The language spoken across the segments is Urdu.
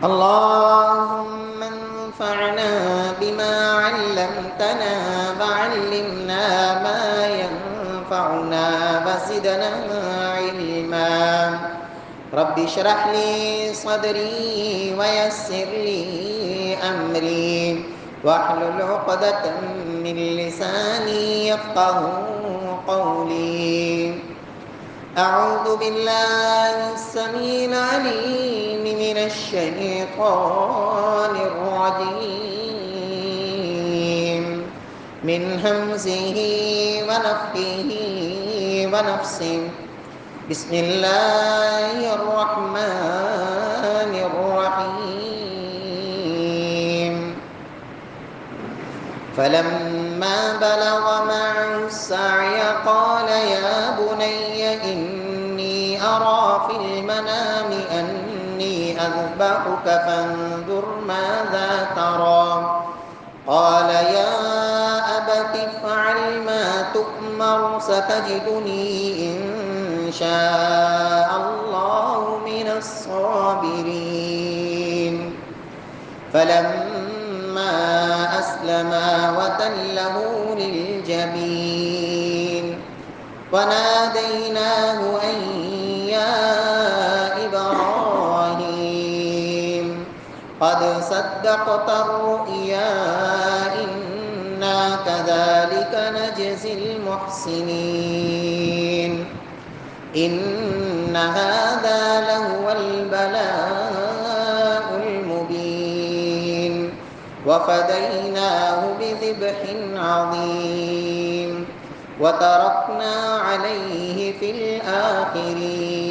اللهم انفعنا بما علمتنا وعلمنا ما ينفعنا وزدنا علما رب اشرح لي صدري ويسر لي أمري واحلل عقدة من لساني يفقه قولي أعوذ بالله السميع العليم من الشيطان الرجيم من همزه ونفخه ونفسه بسم الله الرحمن الرحيم فلما بلغ معه السعي قال يا بني إني أرى في المنام أني أذبحك فانظر ماذا ترى قال يا أبت افعل ما تؤمر ستجدني إن شاء الله من الصابرين فلما أسلما وتله للجبين وناديناه أن يا إبراهيم قد صدقت الرؤيا إنا كذلك نجزي المحسنين إن هذا لهو البلاء المبين وفديناه بذبح عظيم وتركنا عليه في الآخرين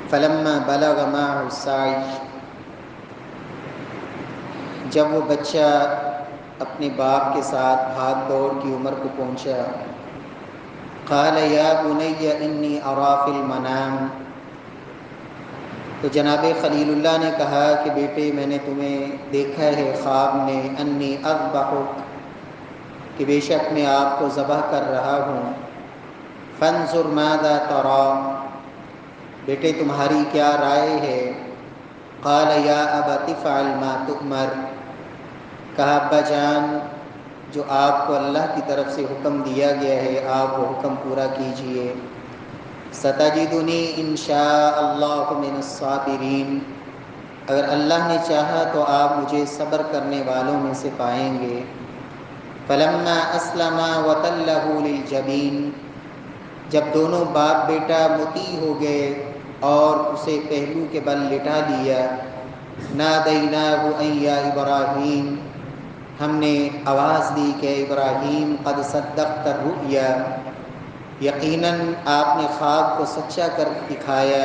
فلما بلغ معه السعي جب وہ بچہ اپنے باپ کے ساتھ بھاگ دوڑ کی عمر کو پہنچا قال یا بنی انی اری فی المنام تو جناب خلیل اللہ نے کہا کہ بیٹے میں نے تمہیں دیکھا ہے خواب میں انی اذبحک کہ بے شک میں آپ کو ذبح کر رہا ہوں فانظر ماذا تری بیٹے تمہاری کیا رائے ہے قال یا ابت افعل ما تؤمر کہا ابا جان جو آپ کو اللہ کی طرف سے حکم دیا گیا ہے آپ وہ حکم پورا کیجئے ستجدنی انشاء اللہ من الصابرین اگر اللہ نے چاہا تو آپ مجھے صبر کرنے والوں میں سے پائیں گے فلما اسلما وتلہ للجبین جب دونوں باپ بیٹا مطیع ہو گئے اور اسے پہلو کے بل لٹا لیا نادیناہ ان یا ابراہیم ہم نے آواز دی کہ ابراہیم قد صدقت الرؤیا یقیناً آپ نے خواب کو سچا کر دکھایا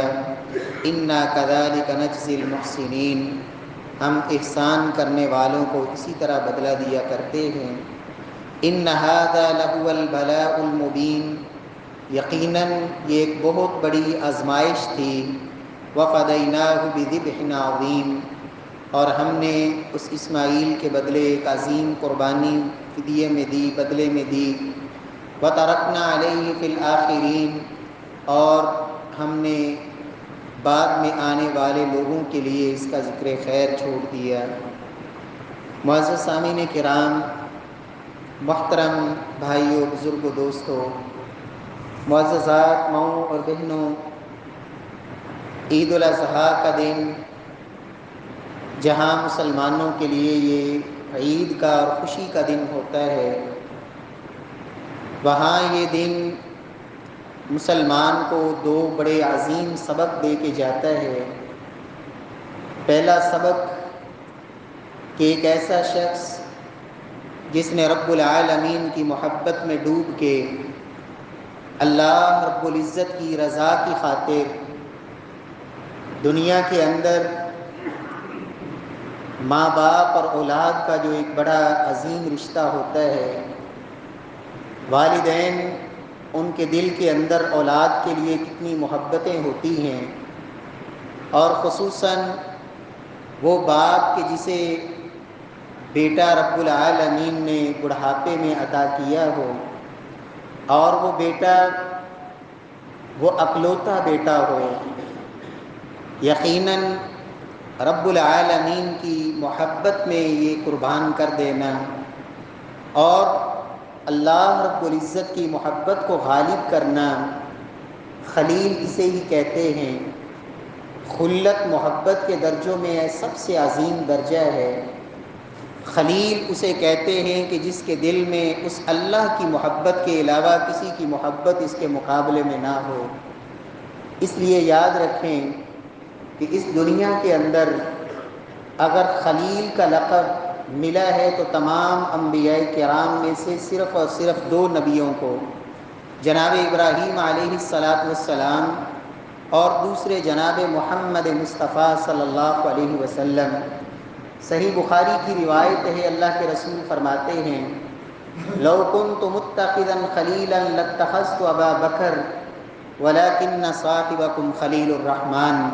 انا کذالک نجزی المحسنین ہم احسان کرنے والوں کو اسی طرح بدلہ دیا کرتے ہیں ان ھذا لہو البلاء المبین یقیناً یہ ایک بہت بڑی آزمائش تھی وفدیناہ بذبح عظیم اور ہم نے اس اسماعیل کے بدلے ایک عظیم قربانی فدیے میں دی بدلے میں دی وترکنا علیہ فی الآخرین اور ہم نے بعد میں آنے والے لوگوں کے لیے اس کا ذکر خیر چھوڑ دیا معزز سامعین کرام محترم بھائیوں بزرگوں دوستوں معززات ماؤں اور بہنوں عید الاضحیٰ کا دن جہاں مسلمانوں کے لیے یہ عید کا اور خوشی کا دن ہوتا ہے وہاں یہ دن مسلمان کو دو بڑے عظیم سبق دے کے جاتا ہے پہلا سبق کہ ایک ایسا شخص جس نے رب العالمین کی محبت میں ڈوب کے اللہ رب العزت کی رضا کی خاطر دنیا کے اندر ماں باپ اور اولاد کا جو ایک بڑا عظیم رشتہ ہوتا ہے والدین ان کے دل کے اندر اولاد کے لیے کتنی محبتیں ہوتی ہیں اور خصوصاً وہ باپ کہ جسے بیٹا رب العالمین نے بڑھاپے میں عطا کیا ہو اور وہ بیٹا وہ اکلوتا بیٹا ہو، یقیناً رب العالمین کی محبت میں یہ قربان کر دینا اور اللہ رب العزت کی محبت کو غالب کرنا، خلیل اسے ہی کہتے ہیں۔ خلت محبت کے درجوں میں سب سے عظیم درجہ ہے۔ خلیل اسے کہتے ہیں کہ جس کے دل میں اس اللہ کی محبت کے علاوہ کسی کی محبت اس کے مقابلے میں نہ ہو۔ اس لیے یاد رکھیں کہ اس دنیا کے اندر اگر خلیل کا لقب ملا ہے تو تمام انبیاء کرام میں سے صرف اور صرف دو نبیوں کو، جناب ابراہیم علیہ السلام اور دوسرے جناب محمد مصطفیٰ صلی اللہ علیہ وسلم۔ صحیح بخاری کی روایت ہے، اللہ کے رسول فرماتے ہیں لو كنت متخذا خلیلا لاتخذت ابا بکر ولكن صاحبكم خلیل الرحمن۔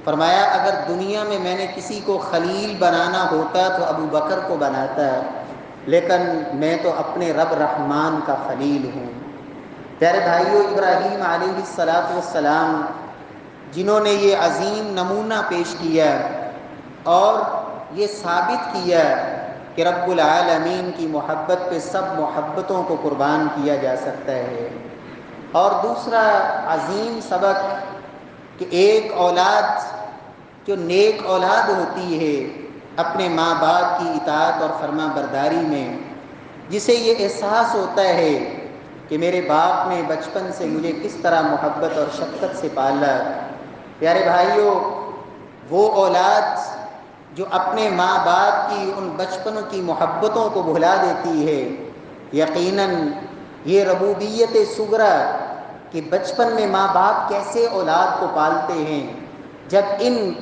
فرمایا اگر دنیا میں نے کسی کو خلیل بنانا ہوتا تو ابو بکر کو بناتا، لیکن میں تو اپنے رب رحمان کا خلیل ہوں۔ پیارے بھائیو، ابراہیم علیہ السلام جنہوں نے یہ عظیم نمونہ پیش کیا اور یہ ثابت کیا کہ رب العالمین کی محبت پہ سب محبتوں کو قربان کیا جا سکتا ہے۔ اور دوسرا عظیم سبق کہ ایک اولاد جو نیک اولاد ہوتی ہے اپنے ماں باپ کی اطاعت اور فرما برداری میں، جسے یہ احساس ہوتا ہے کہ میرے باپ نے بچپن سے مجھے کس طرح محبت اور شفقت سے پالا۔ پیارے بھائیوں، وہ اولاد جو اپنے ماں باپ کی ان بچپن کی محبتوں کو بھلا دیتی ہے، یقیناً یہ ربوبیت صغری کہ بچپن میں ماں باپ کیسے اولاد کو پالتے ہیں، جب ان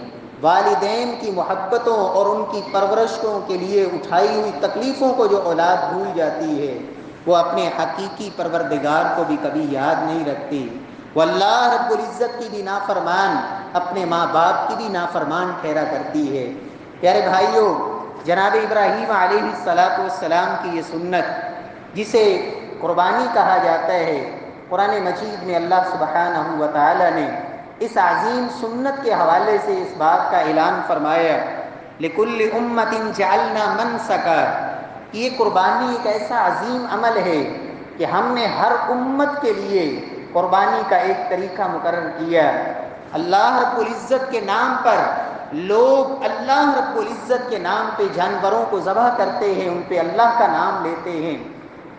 والدین کی محبتوں اور ان کی پرورشوں کے لیے اٹھائی ہوئی تکلیفوں کو جو اولاد بھول جاتی ہے، وہ اپنے حقیقی پروردگار کو بھی کبھی یاد نہیں رکھتی۔ وہ اللہ رب العزت کی بھی نافرمان، اپنے ماں باپ کی بھی نافرمان ٹھہرا کرتی ہے۔ پیارے بھائیوں، جناب ابراہیم علیہ السلام کی یہ سنت جسے قربانی کہا جاتا ہے، قرآن مجید میں اللہ سبحانہ و تعالی نے اس عظیم سنت کے حوالے سے اس بات کا اعلان فرمایا لِكُلِّ أُمَّةٍ جَعَلْنَا مَنْسَكًا۔ یہ قربانی ایک ایسا عظیم عمل ہے کہ ہم نے ہر امت کے لیے قربانی کا ایک طریقہ مقرر کیا۔ اللہ رب العزت کے نام پر لوگ اللہ رب العزت کے نام پہ جانوروں کو ذبح کرتے ہیں، ان پہ اللہ کا نام لیتے ہیں۔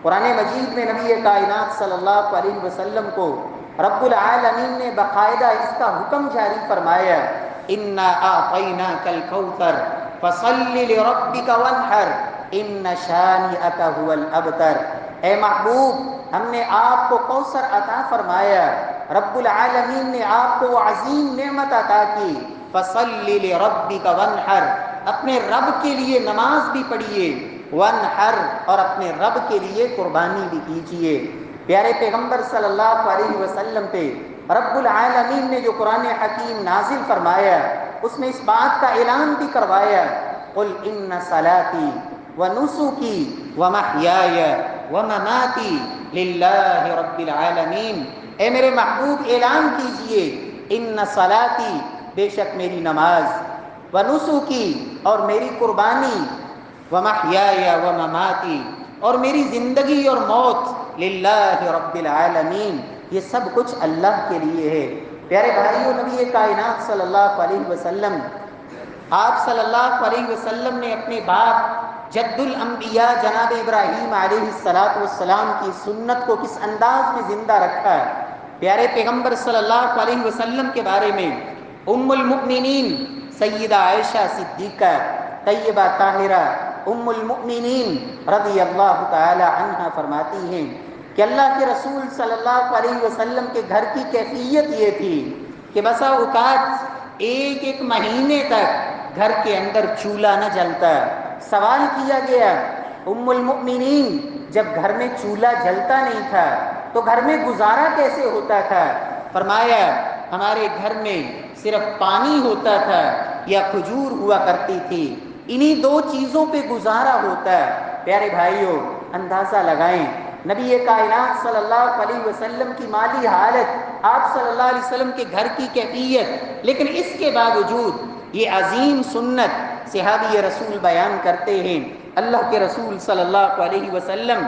قرآن مجید میں نبی کائنات صلی اللہ علیہ وسلم کو رب العالمین نے باقاعدہ اس کا حکم جاری فرمایا، اِنَّا أَعْطَيْنَاكَ الْكَوْثَرَ فَصَلِّ لِرَبِّكَ وَانْحَرْ إِنَّ شَانِئَكَ هُوَ الْأَبْتَرُ۔ اے محبوب، ہم نے آپ کو کوثر عطا فرمایا، رب العالمین نے آپ کو وہ عظیم نعمت عطا کی، فَصَلِّ لِرَبِّكَ وَانْحَرْ، اپنے رب کے لیے نماز بھی پڑھیے، وَانْحَرْ، اور اپنے رب کے لیے قربانی بھی کیجیے۔ پیارے پیغمبر صلی اللہ علیہ وسلم پہ رب العالمین نے جو قرآن حکیم نازل فرمایا، اس میں اس بات کا اعلان بھی کروایا، قُلْ إِنَّ صَلَاتِي وَنُسُكِي وَمَحْيَايَ وَمَمَاتِي لِلَّهِ رَبِّ الْعَالَمِينَ۔ اے میرے محبوب اعلان کیجئے، اِنَّ صَلَاتِي، بے شک میری نماز، وَنُسُكِي، اور میری قربانی، وَمَحْيَايَ وَمَمَاتِي، اور میری زندگی اور موت، للہ رب العالمین، یہ سب کچھ اللہ کے لیے ہے۔ پیارے بھائیوں، نبی کائنات صلی اللہ علیہ وسلم، آپ صلی اللہ علیہ وسلم نے اپنے باپ جد الانبیاء جناب ابراہیم علیہ السلام کی سنت کو کس انداز میں زندہ رکھا ہے۔ پیارے پیغمبر صلی اللہ علیہ وسلم کے بارے میں ام المؤمنین سیدہ عائشہ صدیقہ طیبہ طاہرہ ام المؤمنین رضی اللہ تعالی عنہا فرماتی ہیں کہ اللہ کے رسول صلی اللہ علیہ وسلم کے گھر کی کیفیت یہ تھی کہ بسا اوقات ایک ایک مہینے تک گھر کے اندر چولہا نہ جلتا۔ سوال کیا گیا، ام المؤمنین، جب گھر میں چولہا جلتا نہیں تھا تو گھر میں گزارا کیسے ہوتا تھا؟ فرمایا ہمارے گھر میں صرف پانی ہوتا تھا یا کھجور ہوا کرتی تھی، انہی دو چیزوں پہ گزارا ہوتا ہے۔ پیارے بھائیوں، اندازہ لگائیں نبی کائنات صلی اللہ علیہ وسلم کی مالی حالت، آپ صلی اللہ علیہ وسلم کے گھر کی کیفیت، لیکن اس کے باوجود یہ عظیم سنت صحابی رسول بیان کرتے ہیں۔ اللہ کے رسول صلی اللہ علیہ وسلم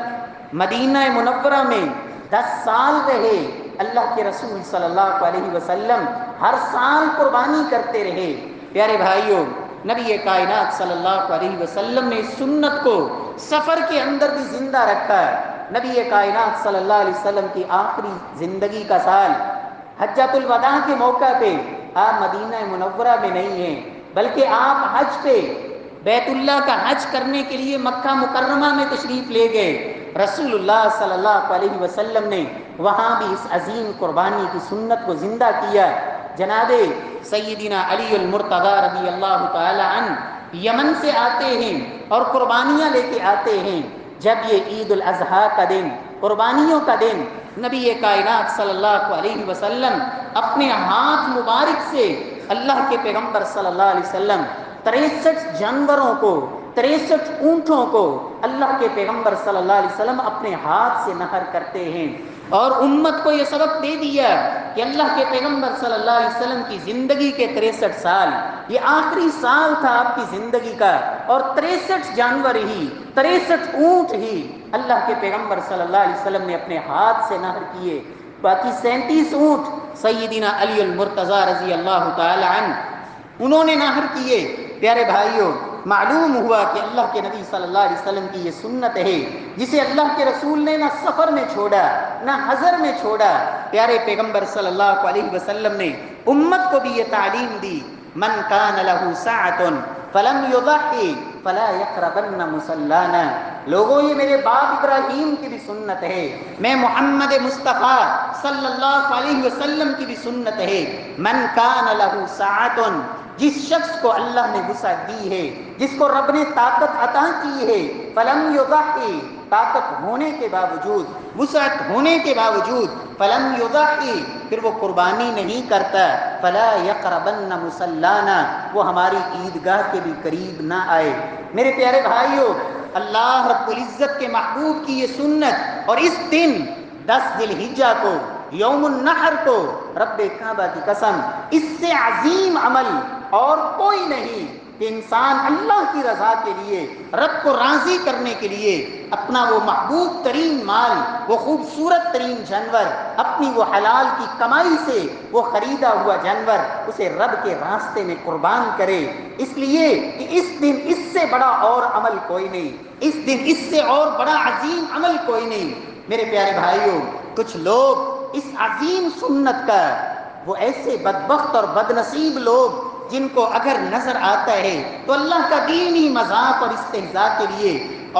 مدینہ منورہ میں 10 سال رہے۔ اللہ کے رسول صلی اللہ علیہ وسلم ہر سال قربانی کرتے رہے۔ پیارے بھائیوں، نبی کائنات صلی اللہ علیہ وسلم نے اس سنت کو سفر کے اندر بھی زندہ رکھا ہے۔ نبی کائنات صلی اللہ علیہ وسلم کی آخری زندگی کا سال حجۃ الوداع کے موقع پہ آپ مدینہ منورہ میں نہیں ہیں، بلکہ آپ حج پہ بیت اللہ کا حج کرنے کے لیے مکہ مکرمہ میں تشریف لے گئے۔ رسول اللہ صلی اللہ علیہ وسلم نے وہاں بھی اس عظیم قربانی کی سنت کو زندہ کیا۔ جناب سیدنا علی المرتضی رضی اللہ تعالی عنہ یمن سے آتے ہیں اور قربانیاں لے کے آتے ہیں۔ جب یہ عید الاضحیٰ کا دن، قربانیوں کا دن، نبی کائنات صلی اللہ علیہ وسلم اپنے ہاتھ مبارک سے اللہ کے پیغمبر صلی اللہ علیہ وسلم 63 جانوروں کو، 63 اونٹوں کو اللہ کے پیغمبر صلی اللہ علیہ وسلم اپنے ہاتھ سے نحر کرتے ہیں، اور امت کو یہ سبق دے دیا کہ اللہ کے پیغمبر صلی اللہ علیہ وسلم کی زندگی کے 63 سال، یہ آخری سال تھا آپ کی زندگی کا، اور 63 جانور ہی، 63 اونٹ ہی اللہ کے پیغمبر صلی اللہ علیہ وسلم نے اپنے ہاتھ سے نحر کیے۔ باقی 37 اونٹ سیدنا علی المرتضی رضی اللہ تعالی عنہ انہوں نے نحر کیے۔ پیارے بھائیوں، معلوم ہوا کہ اللہ کے نبی صلی اللہ علیہ وسلم کی یہ سنت ہے جسے اللہ کے رسول نے نہ سفر میں چھوڑا نہ حضر میں چھوڑا۔ پیارے پیغمبر صلی اللہ علیہ وسلم نے امت کو بھی یہ تعلیم دی، من کان لہ سعۃ فلم یضحی فلا یقربن مصلانا۔ لوگوں، یہ میرے باپ ابراہیم کی بھی سنت ہے، میں محمد مصطفیٰ صلی اللہ علیہ وسلم کی بھی سنت ہے۔ من کان لہ سعۃ، جس شخص کو اللہ نے وسعت دی ہے، جس کو رب نے طاقت عطا کی ہے، فلم یضحی، طاقت ہونے کے باوجود، وسعت ہونے کے باوجود، فلم یضحی، پھر وہ قربانی نہیں کرتا، فلا یقربن مصلانا، وہ ہماری عیدگاہ کے بھی قریب نہ آئے۔ میرے پیارے بھائیوں، اللہ رب العزت کے محبوب کی یہ سنت، اور اس دن 10 ذی الحجہ کو، یوم النحر کو، رب کعبہ کی قسم، اس سے عظیم عمل اور کوئی نہیں کہ انسان اللہ کی رضا کے لیے، رب کو راضی کرنے کے لیے اپنا وہ محبوب ترین مال، وہ خوبصورت ترین جانور، اپنی وہ حلال کی کمائی سے وہ خریدا ہوا جانور، اسے رب کے راستے میں قربان کرے، اس لیے کہ اس دن اس سے بڑا اور عمل کوئی نہیں، اس دن اس سے اور بڑا عظیم عمل کوئی نہیں۔ میرے پیارے بھائیوں، کچھ لوگ اس عظیم سنت کا، وہ ایسے بدبخت اور بدنصیب لوگ جن کو اگر نظر آتا ہے تو اللہ کا دین ہی مذاق اور استہزاء کے لیے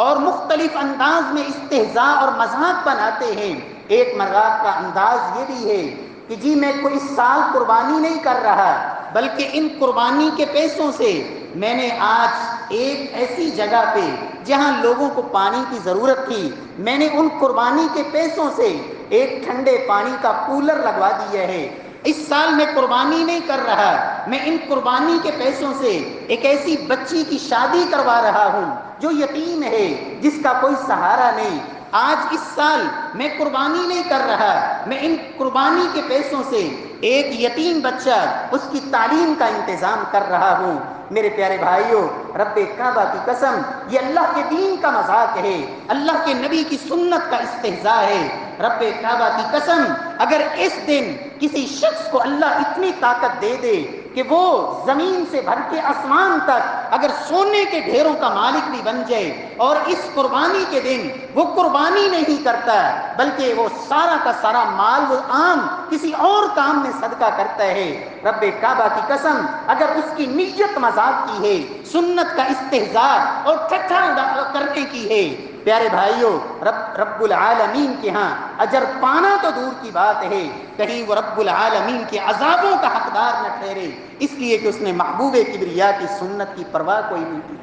اور مختلف انداز میں استہزاء اور مذاق بناتے ہیں۔ ایک مذاق کا انداز یہ بھی ہے کہ جی میں کوئی اس سال قربانی نہیں کر رہا، بلکہ ان قربانی کے پیسوں سے میں نے آج ایک ایسی جگہ پہ جہاں لوگوں کو پانی کی ضرورت تھی، میں نے ان قربانی کے پیسوں سے ایک ٹھنڈے پانی کا کولر لگوا دیا ہے۔ اس سال میں قربانی نہیں کر رہا، میں ان قربانی کے پیسوں سے ایک ایسی بچی کی شادی کروا رہا ہوں جو یتیم ہے، جس کا کوئی سہارا نہیں۔ آج اس سال میں قربانی نہیں کر رہا، میں ان قربانی کے پیسوں سے ایک یتیم بچہ، اس کی تعلیم کا انتظام کر رہا ہوں۔ میرے پیارے بھائیوں، رب کعبہ کی قسم، یہ اللہ کے دین کا مذاق ہے، اللہ کے نبی کی سنت کا استہزاء ہے۔ رب کعبہ کی قسم، اگر اس دن کسی شخص کو اللہ اتنی طاقت دے دے کہ وہ زمین سے بھر کے آسمان تک اگر سونے کے ڈھیروں کا مالک بھی بن جائے، اور اس قربانی کے دن وہ قربانی نہیں کرتا بلکہ وہ سارا کا سارا مال وہ عام کسی اور کام میں صدقہ کرتا ہے، رب کعبہ کی قسم، اگر اس کی نیت مذاق کی ہے، سنت کا استہزاء اور ٹھٹھا کرنے کی ہے، پیارے بھائیوں، رب العالمین کے ہاں اجر پانا تو دور کی بات ہے، کہیں وہ رب العالمین کے عذابوں کا حقدار نہ ٹھہرے، اس لیے کہ اس نے محبوب کبریا کی سنت کی پرواہ کوئی نہیں کی۔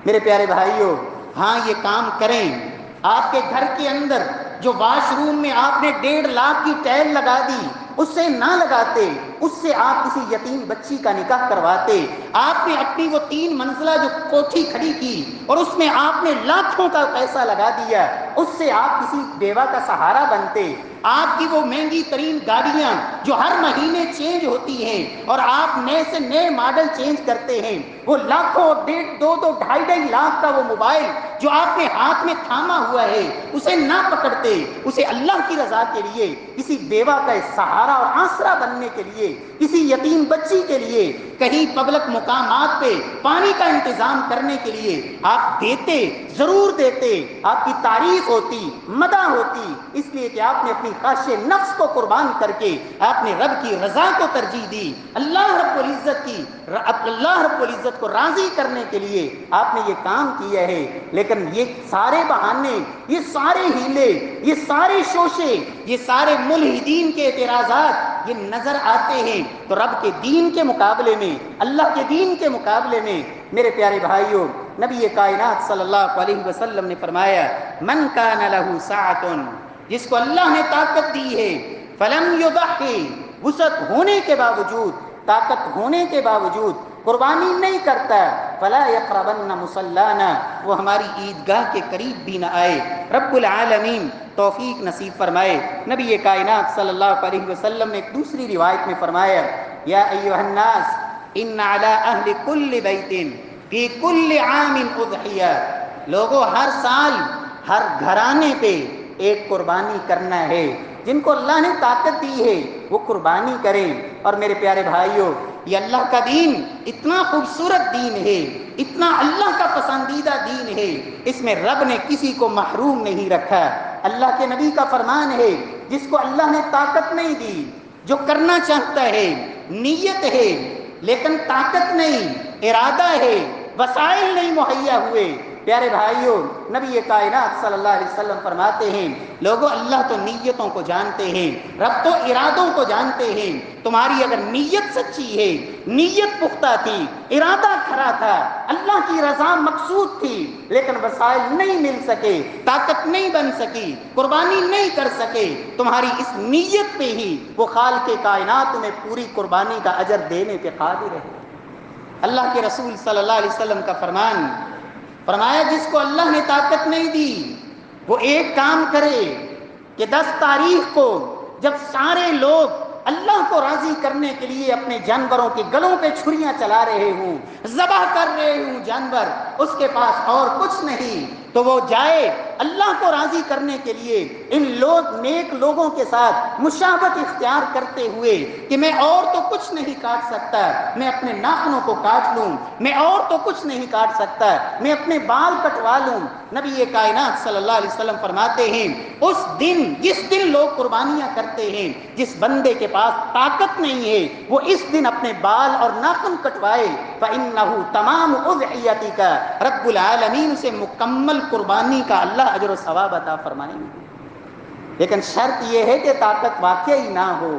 میرے پیارے بھائیوں، ہاں یہ کام کریں، آپ کے گھر کے اندر جو واش روم میں آپ نے 1.5 لاکھ کی ٹائل لگا دی، اس سے نہ لگاتے، اس سے آپ کسی یتیم بچی کا نکاح کرواتے۔ آپ نے اپنی وہ 3 منزلہ جو کوٹھی کھڑی کی اور اس میں آپ نے لاکھوں کا پیسہ لگا دیا، اس سے آپ کسی بیوہ کا سہارا بنتے، آپ کی وہ مہنگی ترین گاڑیاں جو ہر مہینے چینج ہوتی ہیں اور آپ نئے سے نئے ماڈل چینج کرتے ہیں، وہ لاکھوں، 1.5 لاکھ کا وہ موبائل جو آپ نے ہاتھ میں تھاما ہوا ہے، اسے نہ پکڑتے، اسے اللہ کی رضا کے لیے، کسی بیوہ کا سہارا اور آسرا بننے کے لیے، کسی یتیم بچی کے لیے، کہیں پبلک مقامات پہ پانی کا انتظام کرنے کے لیے آپ دیتے، ضرور دیتے، آپ کی تعریف ہوتی، مدح ہوتی، اس لیے کہ آپ نے اپنی خواہش نفس کو قربان کر کے آپ نے رب کی رضا کو ترجیح دی، اللہ رب العزت کو راضی کرنے کے لیے آپ نے یہ کام کیا ہے۔ لیکن یہ سارے بہانے، یہ سارے ہیلے، یہ سارے شوشے، یہ سارے ملحدین کے اعتراضات یہ نظر آتے ہیں تو رب کے دین کے مقابلے میں، اللہ کے دین کے مقابلے میں میرے پیارے بھائیوں، نبی کائنات صلی اللہ علیہ وسلم نے فرمایا، من کان لہ سعۃ، جس کو اللہ نے طاقت دی ہے، فلم یضحی، وسعت ہونے کے باوجود، طاقت ہونے کے باوجود قربانی نہیں کرتا، فلا یقربن مصلانا، وہ ہماری عیدگاہ کے قریب بھی نہ آئے۔ رب العالمین توفیق نصیب فرمائے۔ نبی کائنات صلی اللہ علیہ وسلم نے ایک دوسری روایت میں فرمایا، یا ایھا الناس ان علی اہل کل بیت فی کل عام اضحیہ، لوگوں ہر سال ہر گھرانے پہ ایک قربانی کرنا ہے، جن کو اللہ نے طاقت دی ہے وہ قربانی کریں۔ اور میرے پیارے بھائیوں، یہ اللہ کا دین اتنا خوبصورت دین ہے، اتنا اللہ کا پسندیدہ دین ہے، اس میں رب نے کسی کو محروم نہیں رکھا۔ اللہ کے نبی کا فرمان ہے، جس کو اللہ نے طاقت نہیں دی، جو کرنا چاہتا ہے، نیت ہے لیکن طاقت نہیں، ارادہ ہے، وسائل نہیں مہیا ہوئے، پیارے بھائیوں، نبی کائنات صلی اللہ علیہ وسلم فرماتے ہیں، لوگوں اللہ تو نیتوں کو جانتے ہیں، رب تو ارادوں کو جانتے ہیں، تمہاری اگر نیت سچی ہے، نیت پختہ تھی، ارادہ کھرا تھا، اللہ کی رضا مقصود تھی، لیکن وسائل نہیں مل سکے، طاقت نہیں بن سکی، قربانی نہیں کر سکے، تمہاری اس نیت پہ ہی وہ خالق کائنات تمہیں پوری قربانی کا اجر دینے پہ قادر ہے۔ اللہ کے رسول صلی اللہ علیہ وسلم کا فرمان، فرمایا جس کو اللہ نے طاقت نہیں دی وہ ایک کام کرے کہ 10 تاریخ کو جب سارے لوگ اللہ کو راضی کرنے کے لیے اپنے جانوروں کے گلوں پہ چھریاں چلا رہے ہوں، ذبح کر رہے ہوں جانور، اس کے پاس اور کچھ نہیں، تو وہ جائے اللہ کو راضی کرنے کے لیے ان نیک لوگوں کے ساتھ مشابہت اختیار کرتے ہوئے کہ میں اور تو کچھ نہیں کاٹ سکتا، میں اپنے ناخنوں کو کاٹ لوں، میں اور تو کچھ نہیں کاٹ سکتا، میں اپنے بال کٹوا لوں۔ نبی کائنات صلی اللہ علیہ وسلم فرماتے ہیں، اس دن، جس دن لوگ قربانیاں کرتے ہیں، جس بندے کے پاس طاقت نہیں ہے وہ اس دن اپنے بال اور ناخن کٹوائے، فإنہ تمام اضحیتک، رب العالمین اسے مکمل قربانی کا اللہ اجر و ثواب عطا فرمائیں گے۔ لیکن شرط یہ ہے کہ طاقت واقعی نہ ہو۔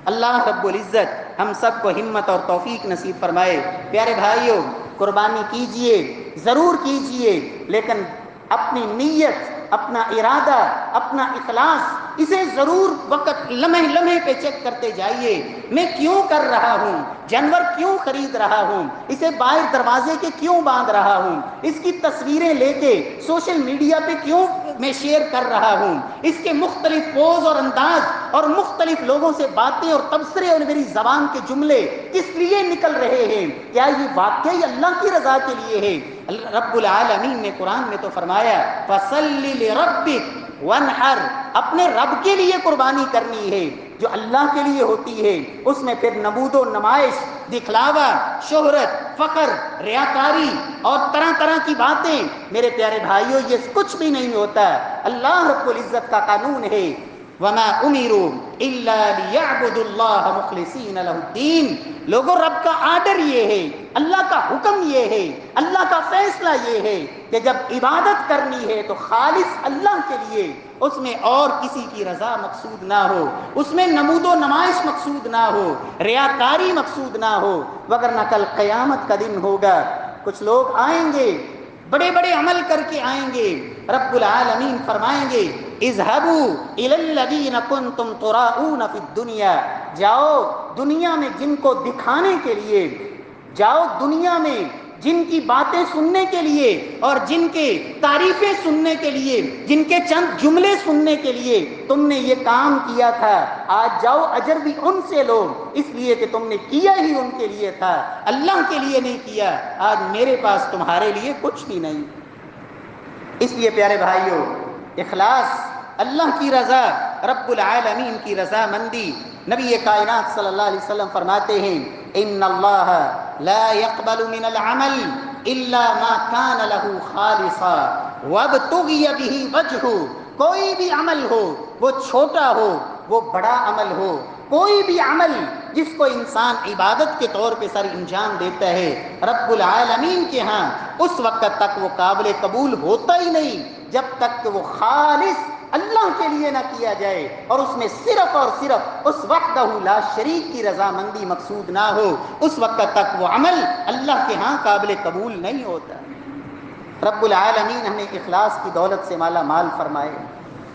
اللہ رب العزت ہم سب کو ہمت اور توفیق نصیب فرمائے۔ پیارے بھائیوں، قربانی کیجئے، ضرور کیجئے، لیکن اپنی نیت، اپنا ارادہ، اپنا اخلاص، اسے ضرور وقت لمحے لمحے پہ چیک کرتے جائیے، میں کیوں کر رہا ہوں، جانور کیوں خرید رہا ہوں، اسے باہر دروازے کے کیوں باندھ رہا ہوں، اس کی تصویریں لے کے سوشل میڈیا پہ کیوں میں شیئر کر رہا ہوں، اس کے مختلف پوز اور انداز اور مختلف لوگوں سے باتیں اور تبصرے اور میری زبان کے جملے کس لیے نکل رہے ہیں، کیا یہ واقعی اللہ کی رضا کے لیے ہے؟ رب العالمین نے قرآن میں تو فرمایا، فَصَلِّ لِرَبِّكَ وَانْحَرْ، اپنے رب کے لیے قربانی کرنی ہے، جو اللہ کے لیے ہوتی ہے اس میں پھر نمود و نمائش، دکھلاوا، شہرت، فخر، ریاکاری اور طرح طرح کی باتیں، میرے پیارے بھائیوں یہ کچھ بھی نہیں ہوتا۔ اللہ رب العزت کا قانون ہے، وَمَا أُمِرُوا إِلَّا لِيَعْبُدُوا اللَّهَ مُخْلِصِينَ لَهُ الدِّينَ، لوگوں رب کا آرڈر یہ ہے، اللہ کا حکم یہ ہے، اللہ کا فیصلہ یہ ہے کہ جب عبادت کرنی ہے تو خالص اللہ کے لیے، اس میں اور کسی کی رضا مقصود نہ ہو، اس میں نمود و نمائش مقصود نہ ہو، ریاکاری مقصود نہ ہو، وگرنہ کل قیامت کا دن ہوگا، کچھ لوگ آئیں گے بڑے بڑے عمل کر کے آئیں گے، رب العالمین فرمائیں گے، اذهبوا الى الذين كنتم تراؤون في الدنيا، جاؤ دنیا میں جن کو دکھانے کے لیے، جاؤ دنیا میں جن کی باتیں سننے کے لیے اور جن کے تعریفیں سننے کے لیے، جن کے چند جملے سننے کے لیے تم نے یہ کام کیا تھا، آج جاؤ اجر بھی ان سے لو، اس لیے کہ تم نے کیا ہی ان کے لیے تھا، اللہ کے لیے نہیں کیا۔ آج میرے پاس تمہارے لیے کچھ بھی نہیں۔ اس لیے پیارے بھائیوں، اخلاص، اللہ کی رضا، رب العالمین کی رضا مندی، نبی کائنات صلی اللہ علیہ وسلم فرماتے ہیں ان اللہ لا يقبل من العمل الا ما كان له خالصا وابتغي به وجهه۔ کوئی بھی عمل ہو، وہ چھوٹا ہو وہ بڑا عمل ہو، کوئی بھی عمل جس کو انسان عبادت کے طور پہ سر انجام دیتا ہے، رب العالمین کے ہاں اس وقت تک وہ قابل قبول ہوتا ہی نہیں جب تک کہ وہ خالص اللہ کے لیے نہ کیا جائے اور اس میں صرف اور صرف اس وحدہ لا شریک کی رضامندی مقصود نہ ہو، اس وقت تک وہ عمل اللہ کے ہاں قابل قبول نہیں ہوتا۔ رب العالمین ہمیں اخلاص کی دولت سے مالا مال فرمائے،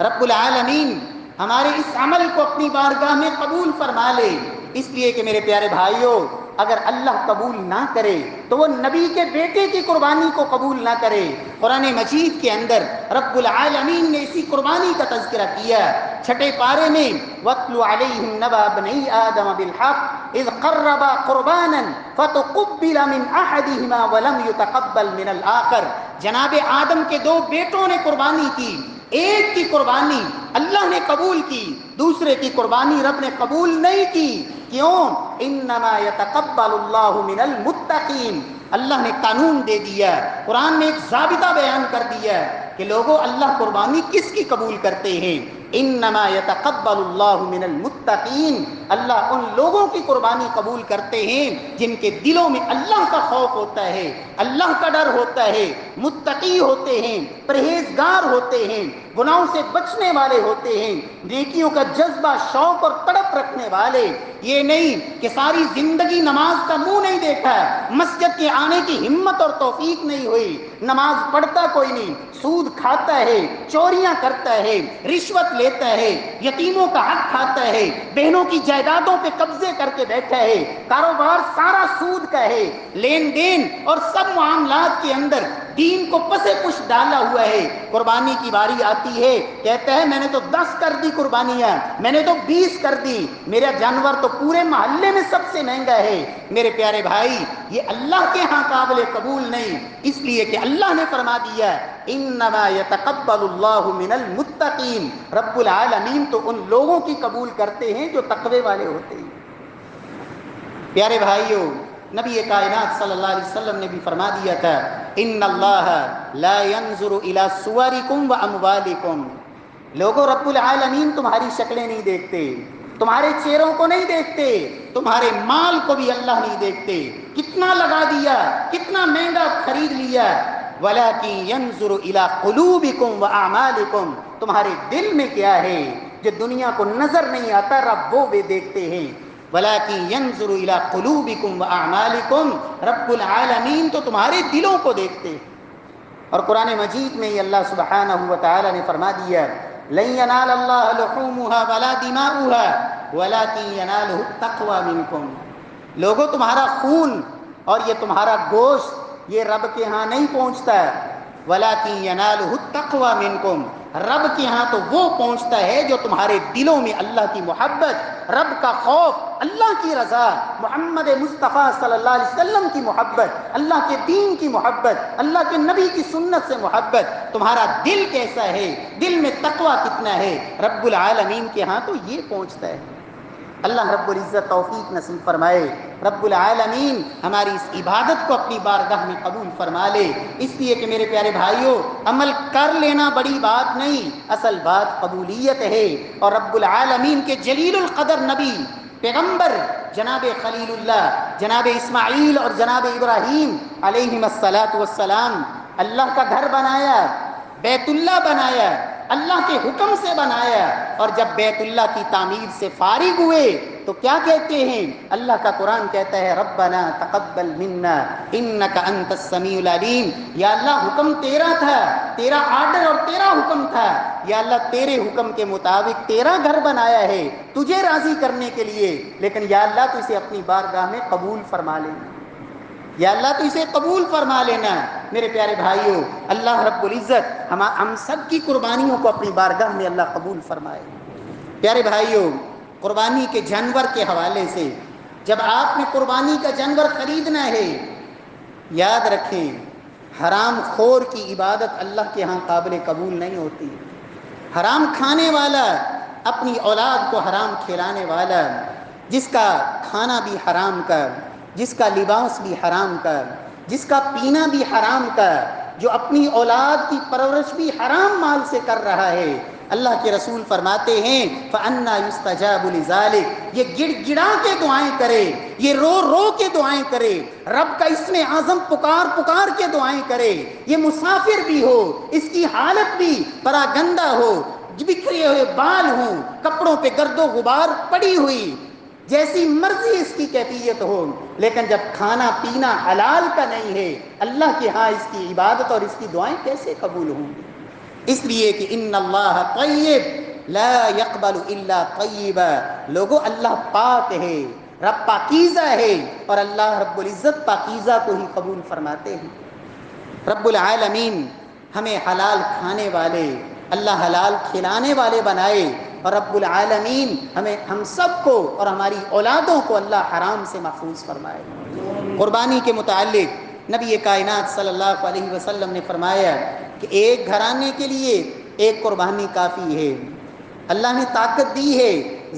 رب العالمین ہمارے اس عمل کو اپنی بارگاہ میں قبول فرما لے۔ اس لیے کہ میرے پیارے بھائیوں، اگر اللہ قبول نہ کرے تو وہ نبی کے بیٹے کی قربانی کو قبول نہ کرے۔ قرآن مجید کے اندر رب العالمین نے اسی قربانی کا تذکرہ کیا، چھٹے پارے میں وَاتْلُ عَلَيْهِمْ نَبَأَ ابْنَيْ آدَمَ بِالْحَقِّ إِذْ قَرَّبَا قُرْبَانًا فَتُقُبِّلَ مِنْ أَحَدِهِمَا وَلَمْ يُتَقَبَّلْ مِنَ الْآخَرِ۔ جناب آدم کے دو بیٹوں نے قربانی کی، ایک کی قربانی اللہ نے قبول کی، دوسرے کی قربانی رب نے قبول نہیں کی۔ کیوں؟ انما یتقبل اللہ من المتقین۔ اللہ نے قانون دے دیا، قرآن میں ایک ضابطہ بیان کر دیا کہ لوگوں اللہ قربانی کس کی قبول کرتے ہیں؟ انما یتقبل اللہ من المتقین۔ اللہ ان لوگوں کی قربانی قبول کرتے ہیں جن کے دلوں میں اللہ کا خوف ہوتا ہے، اللہ کا ڈر ہوتا ہے، متقی ہوتے ہیں، پرہیزگار ہوتے ہیں، گناہوں سے بچنے والے ہوتے ہیں، نیکیوں کا جذبہ، شوق اور تڑپ رکھنے والے۔ یہ نہیں کہ ساری زندگی نماز کا منہ نہیں دیکھا، مسجد کے آنے کی ہمت اور توفیق نہیں ہوئی، نماز پڑھتا کوئی نہیں، سود کھاتا ہے، چوریاں کرتا ہے، رشوت لیتا ہے، یتیموں کا حق کھاتا ہے، بہنوں کی جائیدادوں پہ قبضے کر کے بیٹھا ہے، کاروبار سارا سود کا ہے، لین دین اور سب معاملات کے اندر دین کو پسے پش ڈالا ہوا ہے۔ قربانی کی باری آتی ہے، کہتا ہے میں نے تو 10 کر دی قربانیاں، میں نے تو 20 کر دی، میرا جانور تو پورے محلے میں سب سے مہنگا ہے۔ میرے پیارے بھائی، یہ اللہ کے ہاں قابل قبول نہیں، اس لیے کہ اللہ نے فرما دیا انما یتقبل اللہ من المتقین۔ رب العالمین تو ان لوگوں کی قبول کرتے ہیں جو تقوی والے ہوتے ہیں۔ پیارے بھائیوں، نبی کائنات صلی اللہ علیہ وسلم نے بھی فرما دیا تھا ان اللہ لا ينظر الى صورکم واموالکم۔ لوگوں، رب العالمین تمہاری شکلیں نہیں دیکھتے، تمہارے چہروں کو نہیں دیکھتے، تمہارے مال کو بھی اللہ نہیں دیکھتے، کتنا لگا دیا، کتنا مہنگا خرید لیا، وَلَكِنْ يَنْظُرُ إِلَىٰ قُلُوبِكُمْ وَأَعْمَالِكُمْ۔ تمہارے دل میں کیا ہے جو دنیا کو نظر نہیں آتا، رب وہ بھی دیکھتے ہیں۔ وَلَكِنْ يَنْظُرُ إِلَىٰ قُلُوبِكُمْ وَأَعْمَالِكُمْ۔ رب العالمین تو تمہارے دلوں کو دیکھتے ہیں۔ اور قرآن مجید میں اللہ سبحانہ و تعالی نے فرما دیا لَن يَنَالَ اللَّهَ لُحُومُهَا وَلَا دِمَاؤُهَا وَلَكِنْ يَنَالُهُ التَّقْوَىٰ مِنكُمْ۔ لوگوں، تمہارا خون اور یہ تمہارا گوشت یہ رب کے ہاں نہیں پہنچتا، وَلَكِنْ يَنَالُهُ التَّقْوَىٰ مِنكُمْ۔ رب کے ہاں تو وہ پہنچتا ہے جو تمہارے دلوں میں اللہ کی محبت، رب کا خوف، اللہ کی رضا، محمد مصطفیٰ صلی اللہ علیہ وسلم کی محبت، اللہ کے دین کی محبت، اللہ کے نبی کی سنت سے محبت، تمہارا دل کیسا ہے، دل میں تقویٰ کتنا ہے، رب العالمین کے ہاں تو یہ پہنچتا ہے۔ اللہ رب العزت توفیق نصیب فرمائے، رب العالمین ہماری اس عبادت کو اپنی بارگاہ میں قبول فرما لے۔ اس لیے کہ میرے پیارے بھائیوں، عمل کر لینا بڑی بات نہیں، اصل بات قبولیت ہے۔ اور رب العالمین کے جلیل القدر نبی، پیغمبر جناب خلیل اللہ، جناب اسماعیل اور جناب ابراہیم علیہم الصلاۃ والسلام، اللہ کا گھر بنایا، بیت اللہ بنایا، اللہ کے حکم سے بنایا، اور جب بیت اللہ کی تعمیر سے فارغ ہوئے تو کیا کہتے ہیں؟ اللہ کا قرآن کہتا ہے ربنا تقبل منا انک انت السمیع العلیم۔ یا اللہ حکم تیرا تھا، تیرا آرڈر اور تیرا حکم تھا، یا اللہ تیرے حکم کے مطابق تیرا گھر بنایا ہے تجھے راضی کرنے کے لیے، لیکن یا اللہ تو اسے اپنی بارگاہ میں قبول فرما لے۔ یا اللہ تو اسے قبول فرما لینا۔ میرے پیارے بھائیوں، اللہ رب العزت ہم سب کی قربانیوں کو اپنی بارگاہ میں اللہ قبول فرمائے۔ پیارے بھائیوں، قربانی کے جانور کے حوالے سے، جب آپ نے قربانی کا جانور خریدنا ہے، یاد رکھیں حرام خور کی عبادت اللہ کے ہاں قابل قبول نہیں ہوتی۔ حرام کھانے والا، اپنی اولاد کو حرام کھلانے والا، جس کا کھانا بھی حرام کا، جس کا لباس بھی حرام کا، جس کا پینا بھی حرام کا، جو اپنی اولاد کی پرورش بھی حرام مال سے کر رہا ہے، اللہ کے رسول فرماتے ہیں فَأَنَّا يُسْتَجَابُ لِذَلِكَ، یہ گڑ گڑا کے دعائیں کرے، یہ رو رو کے دعائیں کرے، رب کا اسم اعظم پکار پکار کے دعائیں کرے، یہ مسافر بھی ہو، اس کی حالت بھی پراگندہ ہو، بکھرے ہوئے بال ہوں، کپڑوں پہ گرد و غبار پڑی ہوئی، جیسی مرضی اس کی کیفیت ہو، لیکن جب کھانا پینا حلال کا نہیں ہے، اللہ کے ہاں اس کی عبادت اور اس کی دعائیں کیسے قبول ہوں گی؟ اس لیے کہ ان اللہ طیب لا يقبل الا طیبا، لوگوں اللہ پاک ہے، رب پاکیزہ ہے، اور اللہ رب العزت پاکیزہ کو ہی قبول فرماتے ہیں۔ رب العالمین ہمیں حلال کھانے والے، اللہ حلال کھلانے والے بنائے، اور رب العالمین ہم سب کو اور ہماری اولادوں کو اللہ حرام سے محفوظ فرمائے۔ قربانی کے متعلق نبی کائنات صلی اللہ علیہ وسلم نے فرمایا کہ ایک گھرانے کے لیے ایک قربانی کافی ہے۔ اللہ نے طاقت دی ہے،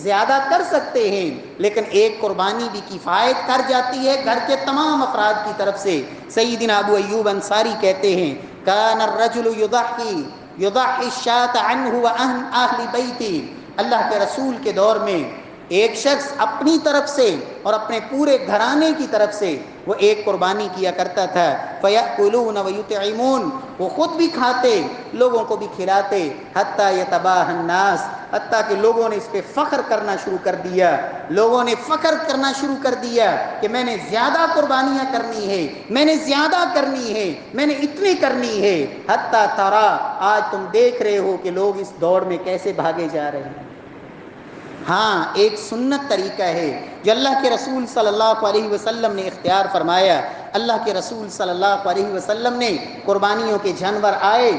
زیادہ کر سکتے ہیں، لیکن ایک قربانی بھی کفایت کر جاتی ہے گھر کے تمام افراد کی طرف سے۔ سیدنا ابو ایوب انصاری کہتے ہیں کان الرجل یضحی الشاة عنہ وعن اہل بیتی، اللہ کے رسول کے دور میں ایک شخص اپنی طرف سے اور اپنے پورے گھرانے کی طرف سے وہ ایک قربانی کیا کرتا تھا، فَيَأْكُلُونَ وَيُطْعِمُونَ، وہ خود بھی کھاتے، لوگوں کو بھی کھلاتے، حَتَّى يَتَبَاهَى النَّاسِ، حتیٰ کہ لوگوں نے اس پہ فخر کرنا شروع کر دیا، لوگوں نے فخر کرنا شروع کر دیا کہ میں نے زیادہ قربانیاں کرنی ہے، میں نے زیادہ کرنی ہے، میں نے اتنی کرنی ہے، حتیٰ ترا، آج تم دیکھ رہے ہو کہ لوگ اس دوڑ میں کیسے بھاگے جا رہے ہیں۔ ہاں، ایک سنت طریقہ ہے جو اللہ کے رسول صلی اللہ علیہ وسلم نے اختیار فرمایا۔ اللہ کے رسول صلی اللہ علیہ وسلم نے قربانیوں کے جانور آئے،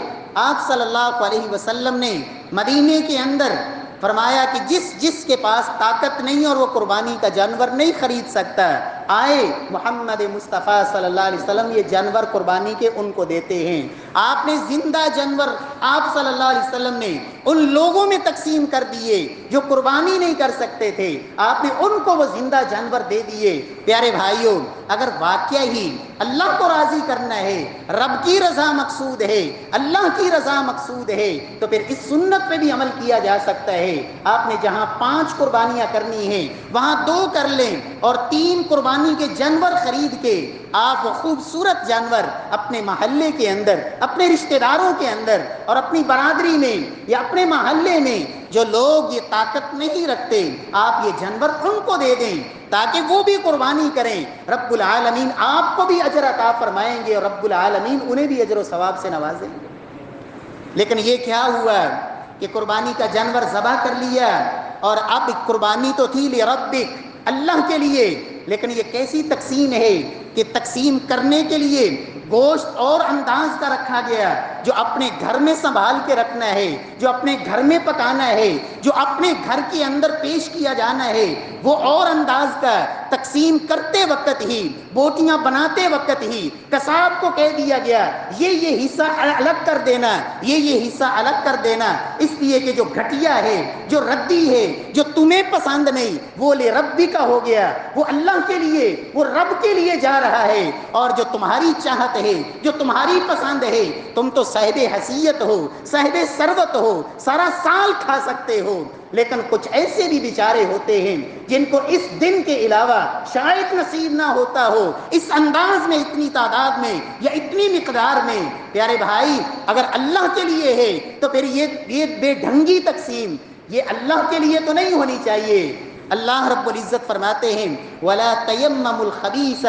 آپ صلی اللہ علیہ وسلم نے مدینے کے اندر فرمایا کہ جس کے پاس طاقت نہیں اور وہ قربانی کا جانور نہیں خرید سکتا، آئے محمد مصطفیٰ صلی اللہ علیہ وسلم یہ جانور قربانی کے ان کو دیتے ہیں۔ آپ نے زندہ جانور آپ صلی اللہ علیہ وسلم نے ان لوگوں میں تقسیم کر دیے جو قربانی نہیں کر سکتے تھے، آپ نے ان کو وہ زندہ جانور دے دیے۔ پیارے بھائیوں، اگر واقعہ ہی اللہ کو راضی کرنا ہے، رب کی رضا مقصود ہے، اللہ کی رضا مقصود ہے، تو پھر اس سنت پہ بھی عمل کیا جا سکتا ہے۔ آپ نے جہاں 5 قربانیاں کرنی ہیں وہاں 2 کر لیں، اور 3 قربانی کے جانور خرید کے آپ وہ خوبصورت جانور اپنے محلے کے اندر، اپنے رشتہ داروں کے اندر اور اپنی برادری میں یا اپنے محلے میں جو لوگ یہ طاقت نہیں رکھتے، آپ یہ جانور ان کو دے دیں تاکہ وہ بھی قربانی کریں۔ رب العالمین آپ کو بھی اجر عطا فرمائیں گے اور رب العالمین انہیں بھی اجر و ثواب سے نوازیں گے۔ لیکن یہ کیا ہوا کہ قربانی کا جانور ذبح کر لیا، اور اب قربانی تو تھی لربک، اللہ کے لیے، لیکن یہ کیسی تقسیم ہے کہ تقسیم کرنے کے لیے گوشت اور انداز کا رکھا گیا، جو اپنے گھر میں سنبھال کے رکھنا ہے، جو اپنے گھر میں پکانا ہے، جو اپنے گھر کے اندر پیش کیا جانا ہے، وہ اور انداز کا تقسیم کرتے وقت ہی، بوٹیاں بناتے وقت ہی قصاب کو کہہ دیا گیا یہ حصہ الگ کر دینا، یہ حصہ الگ کر دینا، اس لیے کہ جو گھٹیا ہے، جو ردی ہے، جو تمہیں پسند نہیں، وہ لے ربی کا ہو گیا، وہ اللہ کے لیے، وہ رب کے لیے جا رہا ہے، اور جو تمہاری چاہت ہے، جو تمہاری پسند ہے، تم تو صاحب حیثیت ہو، صاحب ثروت ہو، سارا سال کھا سکتے ہو، لیکن کچھ ایسے بھی بیچارے ہوتے ہیں جن کو اس دن کے علاوہ شاید نصیب نہ ہوتا ہو، اس انداز میں، اتنی تعداد میں یا اتنی مقدار میں۔ پیارے بھائی، اگر اللہ کے لیے ہے تو پھر یہ بے ڈھنگی تقسیم یہ اللہ کے لیے تو نہیں ہونی چاہیے۔ اللہ رب العزت فرماتے ہیں وَلَا تَيَمَّمُوا الْخَبِيثَ،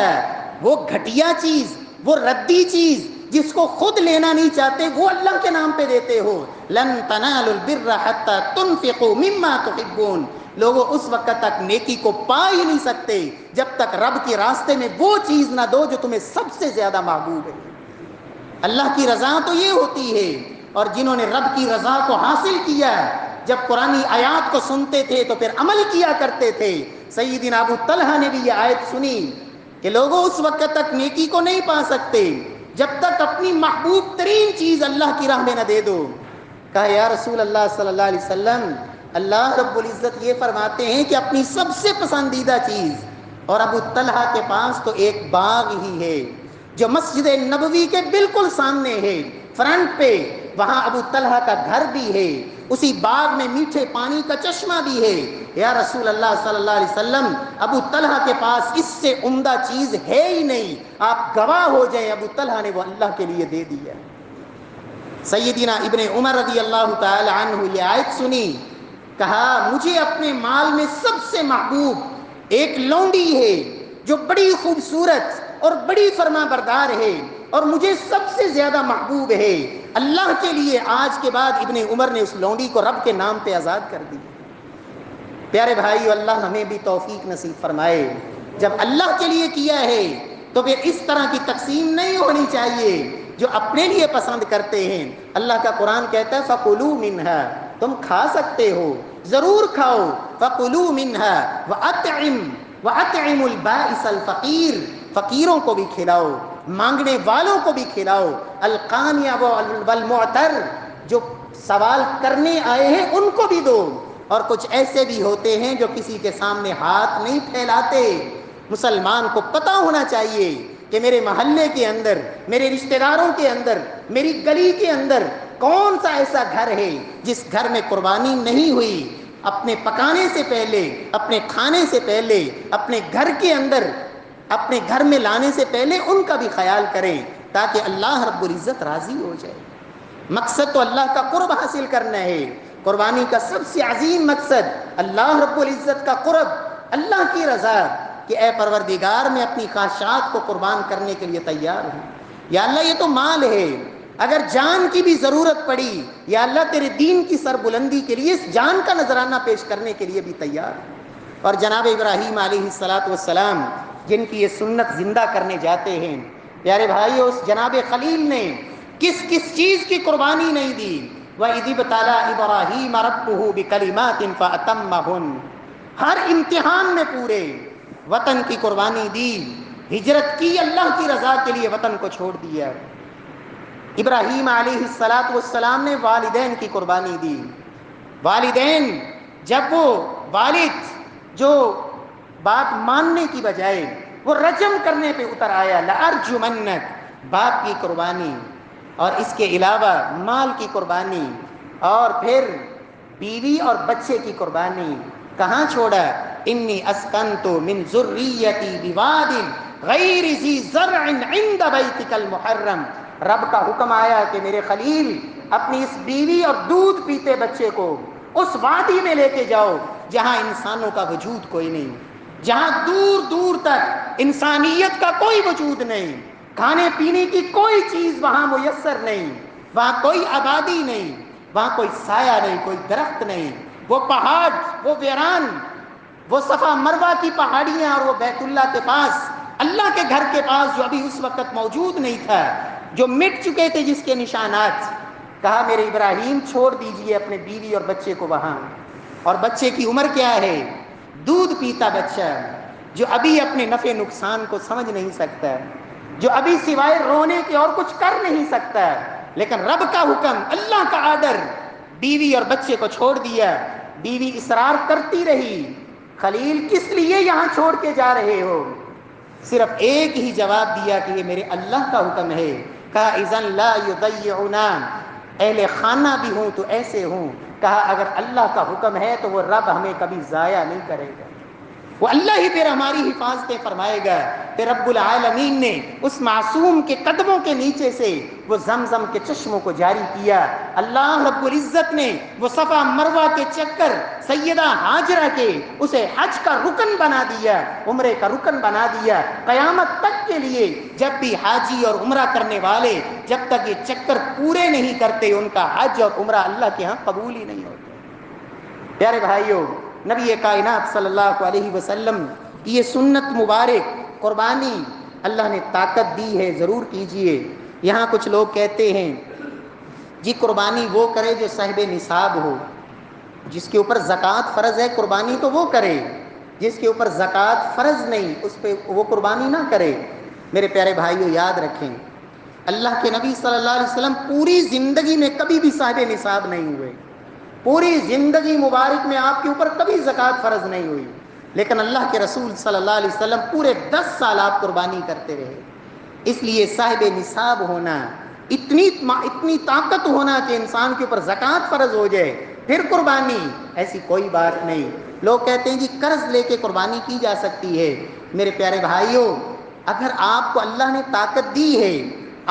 وہ گھٹیا چیز، وہ ردی چیز جس کو خود لینا نہیں چاہتے وہ اللہ کے نام پہ دیتے ہو. لن تنالوا البر حتى تنفقوا مما تحبون. لوگوں اس وقت تک نیکی کو پا ہی نہیں سکتے جب تک رب کے راستے میں وہ چیز نہ دو جو تمہیں سب سے زیادہ محبوب ہے. اللہ کی رضا تو یہ ہوتی ہے. اور جنہوں نے رب کی رضا کو حاصل کیا جب قرآنی آیات کو سنتے تھے تو پھر عمل کیا کرتے تھے. سیدنا ابو طلحہ نے بھی یہ آیت سنی کہ لوگوں اس وقت تک نیکی کو نہیں پا سکتے جب تک اپنی محبوب ترین چیز اللہ کی راہ میں نہ دے دو. کہا یا رسول اللہ صلی اللہ علیہ وسلم اللہ رب العزت یہ فرماتے ہیں کہ اپنی سب سے پسندیدہ چیز, اور ابو طلحہ کے پاس تو ایک باغ ہی ہے جو مسجد نبوی کے بالکل سامنے ہے, فرنٹ پہ, وہاں ابو طلحہ کا گھر بھی ہے, اسی باغ میں میٹھے پانی کا چشمہ بھی ہے. یا رسول اللہ صلی اللہ علیہ وسلم ابو طلحہ کے پاس اس سے عمدہ چیز ہے ہی نہیں, آپ گواہ ہو جائیں ابو طلحہ نے وہ اللہ کے لیے دے دیا. سیدنا ابن عمر رضی اللہ تعالی عنہ یہ آیت سنی, کہا مجھے اپنے مال میں سب سے محبوب ایک لونڈی ہے جو بڑی خوبصورت اور بڑی فرما بردار ہے اور مجھے سب سے زیادہ محبوب ہے. اللہ کے لیے آج کے بعد ابن عمر نے اس لونڈی کو رب کے نام پہ آزاد کر دی. پیارے بھائیو, اللہ ہمیں بھی توفیق نصیب فرمائے. جب اللہ کے لیے کیا ہے تو پھر اس طرح کی تقسیم نہیں ہونی چاہیے جو اپنے لیے پسند کرتے ہیں. اللہ کا قرآن کہتا ہے فَكُلُوا مِنْهَا, تم کھا سکتے ہو, ضرور کھاؤ. فَكُلُوا مِنْهَا وَأَطْعِمُوا الْبَائِسَ الْفَقِيرَ, فقیروں کو بھی کھلاؤ, مانگنے والوں کو بھی کھلاؤ. القانع والمعتر, جو سوال کرنے آئے ہیں ان کو بھی دو. اور کچھ ایسے بھی ہوتے ہیں جو کسی کے سامنے ہاتھ نہیں پھیلاتے. مسلمان کو پتہ ہونا چاہیے کہ میرے محلے کے اندر, میرے رشتہ داروں کے اندر, میری گلی کے اندر کون سا ایسا گھر ہے جس گھر میں قربانی نہیں ہوئی. اپنے پکانے سے پہلے, اپنے کھانے سے پہلے, اپنے گھر کے اندر, اپنے گھر میں لانے سے پہلے ان کا بھی خیال کریں تاکہ اللہ رب العزت راضی ہو جائے. مقصد تو اللہ کا قرب حاصل کرنا ہے. قربانی کا سب سے عظیم مقصد اللہ رب العزت کا قرب, اللہ کی رضا, کہ اے پروردگار میں اپنی خواہشات کو قربان کرنے کے لیے تیار ہوں. یا اللہ یہ تو مال ہے, اگر جان کی بھی ضرورت پڑی یا اللہ تیرے دین کی سربلندی کے لیے اس جان کا نذرانہ پیش کرنے کے لیے بھی تیار ہوں. اور جناب ابراہیم علیہ السلام جن کی یہ سنت زندہ کرنے جاتے ہیں, پیارے بھائیو, اس جناب خلیل نے کس کس چیز کی قربانی نہیں دی. وَإِذِ ابْتَلَىٰ إِبْرَاهِيمَ رَبُّهُ بِكَلِمَاتٍ فَأَتَمَّهُنَّ, ہر امتحان میں پورے وطن کی قربانی دی, ہجرت کی, اللہ کی رضا کے لیے وطن کو چھوڑ دیا. ابراہیم علیہ السلام نے والدین کی قربانی دی. والدین, جب وہ والد جو بات ماننے کی بجائے وہ رجم کرنے پہ اتر آیا, لَأَرْجُمَنَّكَ, باپ کی قربانی, اور اس کے علاوہ مال کی قربانی, اور پھر بیوی اور بچے کی قربانی. کہاں چھوڑا؟ انی اسکنت من ذریتی بواد غیر ذی زرع عند بیتک المحرم. رب کا حکم آیا کہ میرے خلیل اپنی اس بیوی اور دودھ پیتے بچے کو اس وادی میں لے کے جاؤ جہاں انسانوں کا وجود کوئی نہیں, جہاں دور دور تک انسانیت کا کوئی وجود نہیں, کھانے پینے کی کوئی چیز وہاں میسر نہیں, وہاں کوئی آبادی نہیں, وہاں کوئی سایہ نہیں, کوئی درخت نہیں. وہ پہاڑ, وہ ویران, وہ صفا مروہ کی پہاڑیاں, اور وہ بیت اللہ کے پاس, اللہ کے گھر کے پاس جو ابھی اس وقت موجود نہیں تھا, جو مٹ چکے تھے جس کے نشانات. کہا میرے ابراہیم چھوڑ دیجئے اپنے بیوی اور بچے کو وہاں. اور بچے کی عمر کیا ہے؟ دودھ پیتا بچہ جو ابھی اپنے نفع نقصان کو سمجھ نہیں سکتا, جو ابھی سوائے رونے کے اور کچھ کر نہیں سکتا. لیکن رب کا حکم, اللہ کا آرڈر, بیوی اور بچے کو چھوڑ دیا. بیوی اصرار کرتی رہی, خلیل کس لیے یہاں چھوڑ کے جا رہے ہو؟ صرف ایک ہی جواب دیا کہ یہ میرے اللہ کا حکم ہے. کہا اذن لا یضیعنا, اہل خانہ بھی ہوں تو ایسے ہوں. کہا اگر اللہ کا حکم ہے تو وہ رب ہمیں کبھی ضائع نہیں کرے گا. وہ اللہ ہی پھر ہماری حفاظتیں فرمائے گا۔ پھر رب العالمین نے اس معصوم کے قدموں کے نیچے سے وہ زمزم کے چشموں کو جاری کیا۔ اللہ رب العزت نے وہ صفا مروہ کے چکر سیدہ ہاجرہ کے اسے حج کا رکن بنا دیا، عمرے کا رکن بنا دیا۔ قیامت تک کے لیے جب بھی حاجی اور عمرہ کرنے والے جب تک یہ چکر پورے نہیں کرتے، ان کا حج اور عمرہ اللہ کے ہاں قبول ہی نہیں ہوتا۔ پیارے بھائیوں، نبی کائنات صلی اللہ علیہ وسلم کی یہ سنت مبارک قربانی اللہ نے طاقت دی ہے، ضرور کیجئے۔ یہاں کچھ لوگ کہتے ہیں جی قربانی وہ کرے جو صاحب نصاب ہو، جس کے اوپر زکوٰۃ فرض ہے قربانی تو وہ کرے، جس کے اوپر زکوٰۃ فرض نہیں اس پہ وہ قربانی نہ کرے۔ میرے پیارے بھائیوں، یاد رکھیں اللہ کے نبی صلی اللہ علیہ وسلم پوری زندگی میں کبھی بھی صاحب نصاب نہیں ہوئے، پوری زندگی مبارک میں آپ کے اوپر کبھی زکوٰۃ فرض نہیں ہوئی، لیکن اللہ کے رسول صلی اللہ علیہ وسلم پورے 10 سال آپ قربانی کرتے رہے۔ اس لیے صاحب نصاب ہونا، اتنی طاقت ہونا کہ انسان کے اوپر زکوٰۃ فرض ہو جائے پھر قربانی، ایسی کوئی بات نہیں۔ لوگ کہتے ہیں جی قرض لے کے قربانی کی جا سکتی ہے۔ میرے پیارے بھائیوں، اگر آپ کو اللہ نے طاقت دی ہے،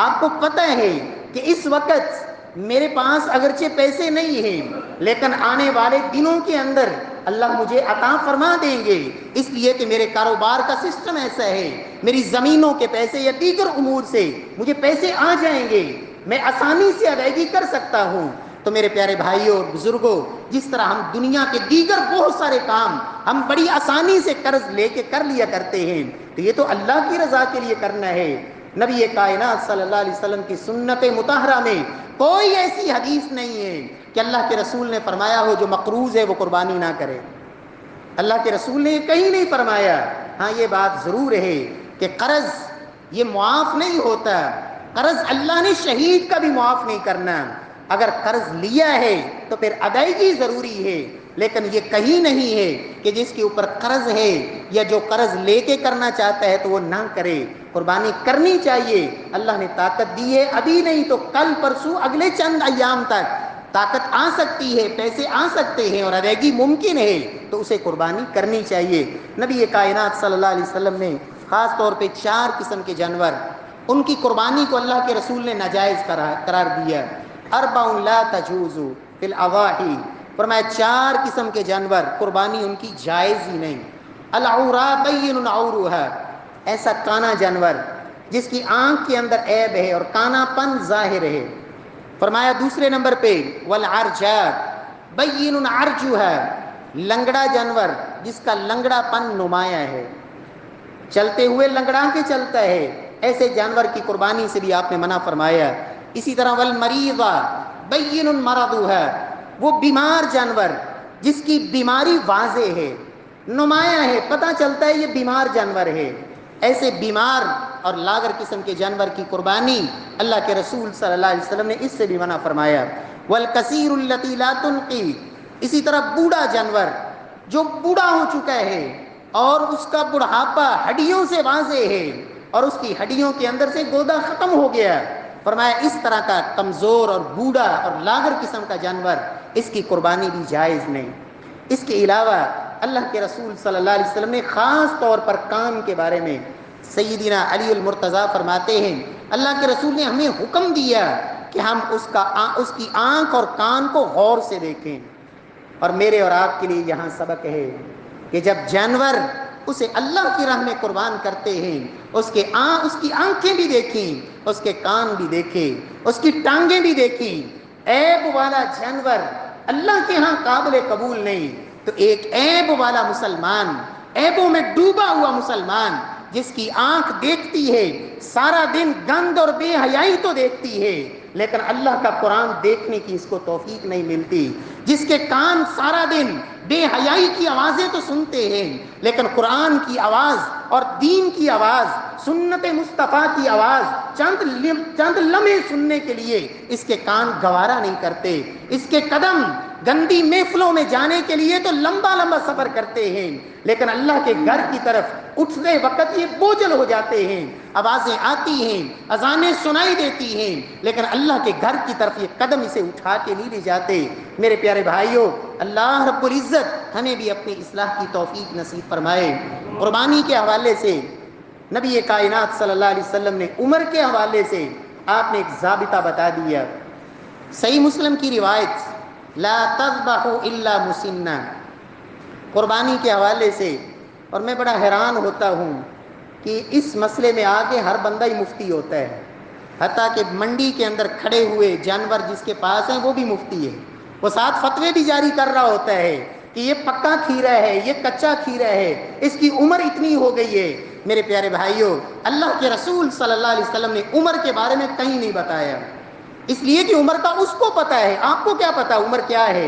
آپ کو پتہ ہے کہ اس وقت میرے پاس اگرچہ پیسے نہیں ہیں لیکن آنے والے دنوں کے اندر اللہ مجھے عطا فرما دیں گے، اس لیے کہ میرے کاروبار کا سسٹم ایسا ہے، میری زمینوں کے پیسے یا دیگر امور سے مجھے پیسے آ جائیں گے، میں آسانی سے ادائیگی کر سکتا ہوں۔ تو میرے پیارے بھائیوں اور بزرگوں، جس طرح ہم دنیا کے دیگر بہت سارے کام ہم بڑی آسانی سے قرض لے کے کر لیا کرتے ہیں، تو یہ تو اللہ کی رضا کے لیے کرنا ہے۔ نبی کائنات صلی اللہ علیہ وسلم کی سنت مطہرہ میں کوئی ایسی حدیث نہیں ہے کہ اللہ کے رسول نے فرمایا ہو جو مقروض ہے وہ قربانی نہ کرے۔ اللہ کے رسول نے یہ کہیں نہیں فرمایا۔ ہاں یہ بات ضرور ہے کہ قرض یہ معاف نہیں ہوتا، قرض اللہ نے شہید کا بھی معاف نہیں کرنا۔ اگر قرض لیا ہے تو پھر ادائیگی ضروری ہے، لیکن یہ کہیں نہیں ہے کہ جس کے اوپر قرض ہے یا جو قرض لے کے کرنا چاہتا ہے تو وہ نہ کرے۔ قربانی کرنی چاہیے، اللہ نے طاقت دی ہے، ابھی نہیں تو کل پرسوں اگلے چند ایام تک طاقت آ سکتی ہے، پیسے آ سکتے ہیں اور ادائیگی ممکن ہے، تو اسے قربانی کرنی چاہیے۔ نبی کائنات صلی اللہ علیہ وسلم نے خاص طور پہ 4 قسم کے جانور، ان کی قربانی کو اللہ کے رسول نے ناجائز قرار دیا۔ اربع لا تجوز فی الاضاحی، فرمایا 4 قسم کے جانور قربانی ان کی جائز ہی نہیں۔ العورا بین عورها، ایسا کانا جانور جس کی آنکھ کے اندر عیب ہے اور کانا پن ظاہر ہے۔ فرمایا دوسرے نمبر پہ والعرجات بین عرجها، لنگڑا جانور جس کا لنگڑا پن نمایاں ہے، چلتے ہوئے لنگڑا کے چلتا ہے، ایسے جانور کی قربانی سے بھی آپ نے منع فرمایا۔ اسی طرح والمریضہ بین مرضها، وہ بیمار جانور جس کی بیماری واضح ہے، نمایاں ہے، پتہ چلتا ہے یہ بیمار جانور ہے، ایسے بیمار اور لاغر قسم کے جانور کی قربانی اللہ کے رسول صلی اللہ علیہ وسلم نے اس سے بھی منع فرمایا۔ والکثیر التی لا تنقی، اسی طرح بوڑھا جانور جو بوڑھا ہو چکا ہے اور اس کا بڑھاپا ہڈیوں سے واضح ہے اور اس کی ہڈیوں کے اندر سے گودا ختم ہو گیا، فرمایا اس طرح کا کمزور اور بوڑھا اور لاغر قسم کا جانور اس کی قربانی بھی جائز نہیں۔ اس کے علاوہ اللہ کے رسول صلی اللہ علیہ وسلم نے خاص طور پر کان کے بارے میں، سیدنا علی المرتضیٰ فرماتے ہیں اللہ کے رسول نے ہمیں حکم دیا کہ ہم اس کی آنکھ اور کان کو غور سے دیکھیں، اور میرے اور آپ کے لیے یہاں سبق ہے کہ جب جانور اسے اللہ کی راہ میں قربان کرتے ہیں اس کی آنکھیں بھی دیکھیں، اس کے کان بھی دیکھیں، اس کی ٹانگیں بھی دیکھیں۔ عیب والا جانور اللہ کے ہاں قابل قبول نہیں، تو ایک عیب والا مسلمان، عیبوں میں ڈوبا ہوا مسلمان جس کی آنکھ دیکھتی ہے سارا دن گند اور بے حیائی تو دیکھتی ہے، لیکن اللہ کا قرآن دیکھنے کی اس کو توفیق نہیں ملتی، جس کے کان سارا دن بے حیائی کی آوازیں تو سنتے ہیں لیکن قرآن کی آواز اور دین کی آواز، سنت مصطفیٰ کی آواز چند لمحے سننے کے لیے اس کے کان گوارا نہیں کرتے، اس کے قدم گندی محفلوں میں جانے کے لیے تو لمبا لمبا سفر کرتے ہیں، لیکن اللہ کے گھر کی طرف اٹھتے وقت یہ بوجھل ہو جاتے ہیں، آوازیں آتی ہیں، اذانیں سنائی دیتی ہیں، لیکن اللہ کے گھر کی طرف یہ قدم اسے اٹھا کے نہیں لے جاتے۔ میرے پیارے بھائیوں، اللہ رب العزت ہمیں بھی اپنی اصلاح کی توفیق نصیب فرمائے۔ قربانی کے حوالے سے نبی کائنات صلی اللہ علیہ وسلم نے عمر کے حوالے سے آپ نے ایک ضابطہ بتا دیا۔ صحیح مسلم کی روایت لا تذبحوا الا مسنہ، قربانی کے حوالے سے، اور میں بڑا حیران ہوتا ہوں کہ اس مسئلے میں آگے ہر بندہ ہی مفتی ہوتا ہے، حتیٰ کہ منڈی کے اندر کھڑے ہوئے جانور جس کے پاس ہیں وہ بھی مفتی ہے، وہ ساتھ فتوے بھی جاری کر رہا ہوتا ہے کہ یہ پکا کھیرا ہے، یہ کچا کھیرا ہے، اس کی عمر اتنی ہو گئی ہے۔ میرے پیارے بھائیوں، اللہ کے رسول صلی اللہ علیہ وسلم نے عمر کے بارے میں کہیں نہیں بتایا، اس لیے کہ عمر کا اس کو پتا ہے، آپ کو کیا پتا عمر کیا ہے؟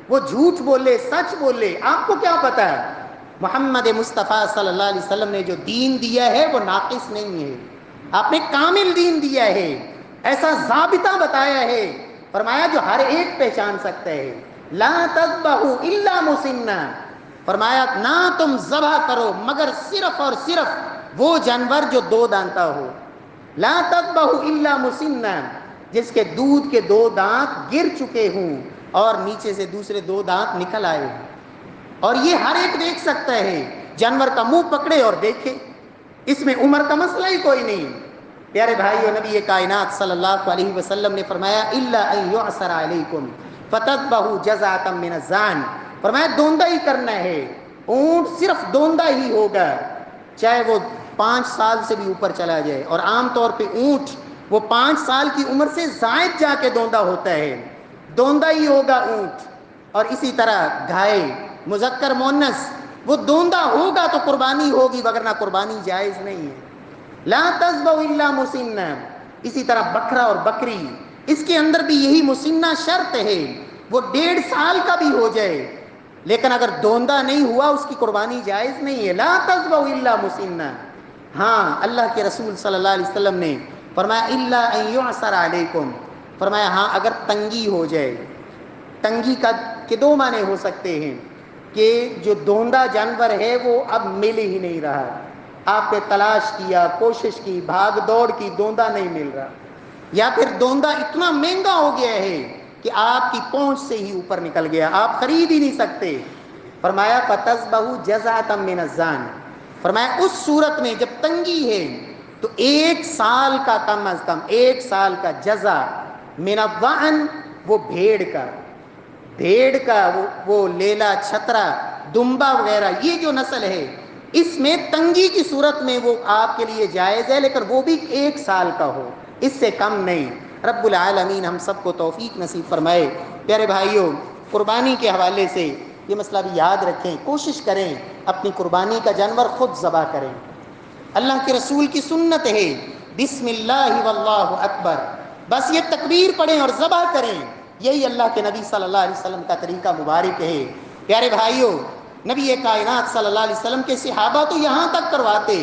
وہ جھوٹ بولے سچ بولے، آپ کو کیا پتا ہے؟ محمد مصطفیٰ صلی اللہ علیہ وسلم نے جو دین دیا ہے وہ ناقص نہیں ہے، آپ نے کامل دین دیا ہے، ایسا ضابطہ بتایا ہے، فرمایا جو ہر ایک پہچان سکتا ہے۔ لا تذبحوا الا مسنہ، فرمایا نہ تم ذبح کرو مگر صرف اور صرف وہ جانور جو دو دانتا ہو۔ لا تذبحوا الا مسنہ، جس کے دودھ کے دو دانت گر چکے ہوں اور نیچے سے دوسرے دو دانت نکل آئے ہوں، اور یہ ہر ایک دیکھ سکتا ہے، جانور کا منہ پکڑے اور دیکھے، اس میں عمر کا مسئلہ ہی کوئی نہیں۔ پیارے بھائیو، نبی کائنات صلی اللہ علیہ وسلم نے فرمایا الا ان یعصر علیکم فتذبحوا جزعۃ من الظان، فرمایا دوندہ ہی کرنا ہے، اونٹ صرف دوندہ ہی ہوگا، چاہے وہ 5 سال سے بھی اوپر چلا جائے، اور عام طور پہ اونٹ وہ 5 سال کی عمر سے زائد جا کے دوندہ ہوتا ہے، دوندہ ہی ہوگا اونٹ۔ اور اسی طرح گائے مذکر مؤنث وہ دوندہ ہوگا تو قربانی ہوگی، وگرنہ قربانی جائز نہیں ہے۔ لا تذبحوا الا مسنہ، اسی طرح بکرا اور بکری، اس کے اندر بھی یہی مسنہ شرط ہے، وہ 1.5 سال کا بھی ہو جائے لیکن اگر دوندہ نہیں ہوا اس کی قربانی جائز نہیں ہے۔ لا تذبحوا الا مسنہ۔ ہاں، اللہ کے رسول صلی اللہ علیہ وسلم نے فرمایا الا ان یعصر علیکم، فرمایا ہاں اگر تنگی ہو جائے، تنگی کا کے 2 معنی ہو سکتے ہیں کہ جو دوندہ جانور ہے وہ اب مل ہی نہیں رہا، آپ نے تلاش کیا، کوشش کی، بھاگ دوڑ کی، دوندہ نہیں مل رہا، یا پھر دوندہ اتنا مہنگا ہو گیا ہے کہ آپ کی پہنچ سے ہی اوپر نکل گیا، آپ خرید ہی نہیں سکتے۔ فرمایا فتذبحوا جزعۃ من الظان، فرمایا اس صورت میں جب تنگی ہے تو 1 سال کا، کم از کم 1 سال کا جزع من الظان، وہ بھیڑ کا وہ لیلا، چھترا، دمبا وغیرہ، یہ جو نسل ہے اس میں تنگی کی صورت میں وہ آپ کے لیے جائز ہے، لیکن وہ بھی 1 سال کا ہو، اس سے کم نہیں۔ رب العالمین ہم سب کو توفیق نصیب فرمائے۔ پیارے بھائیوں، قربانی کے حوالے سے یہ مسئلہ بھی یاد رکھیں، کوشش کریں اپنی قربانی کا جانور خود ذبح کریں۔ اللہ کے رسول کی سنت ہے بسم اللہ واللہ اکبر، بس یہ تکبیر پڑھیں اور ذبح کریں، یہی اللہ کے نبی صلی اللہ علیہ وسلم کا طریقہ مبارک ہے۔ پیارے بھائیوں، نبی کائنات صلی اللہ علیہ وسلم کے صحابہ تو یہاں تک کرواتے،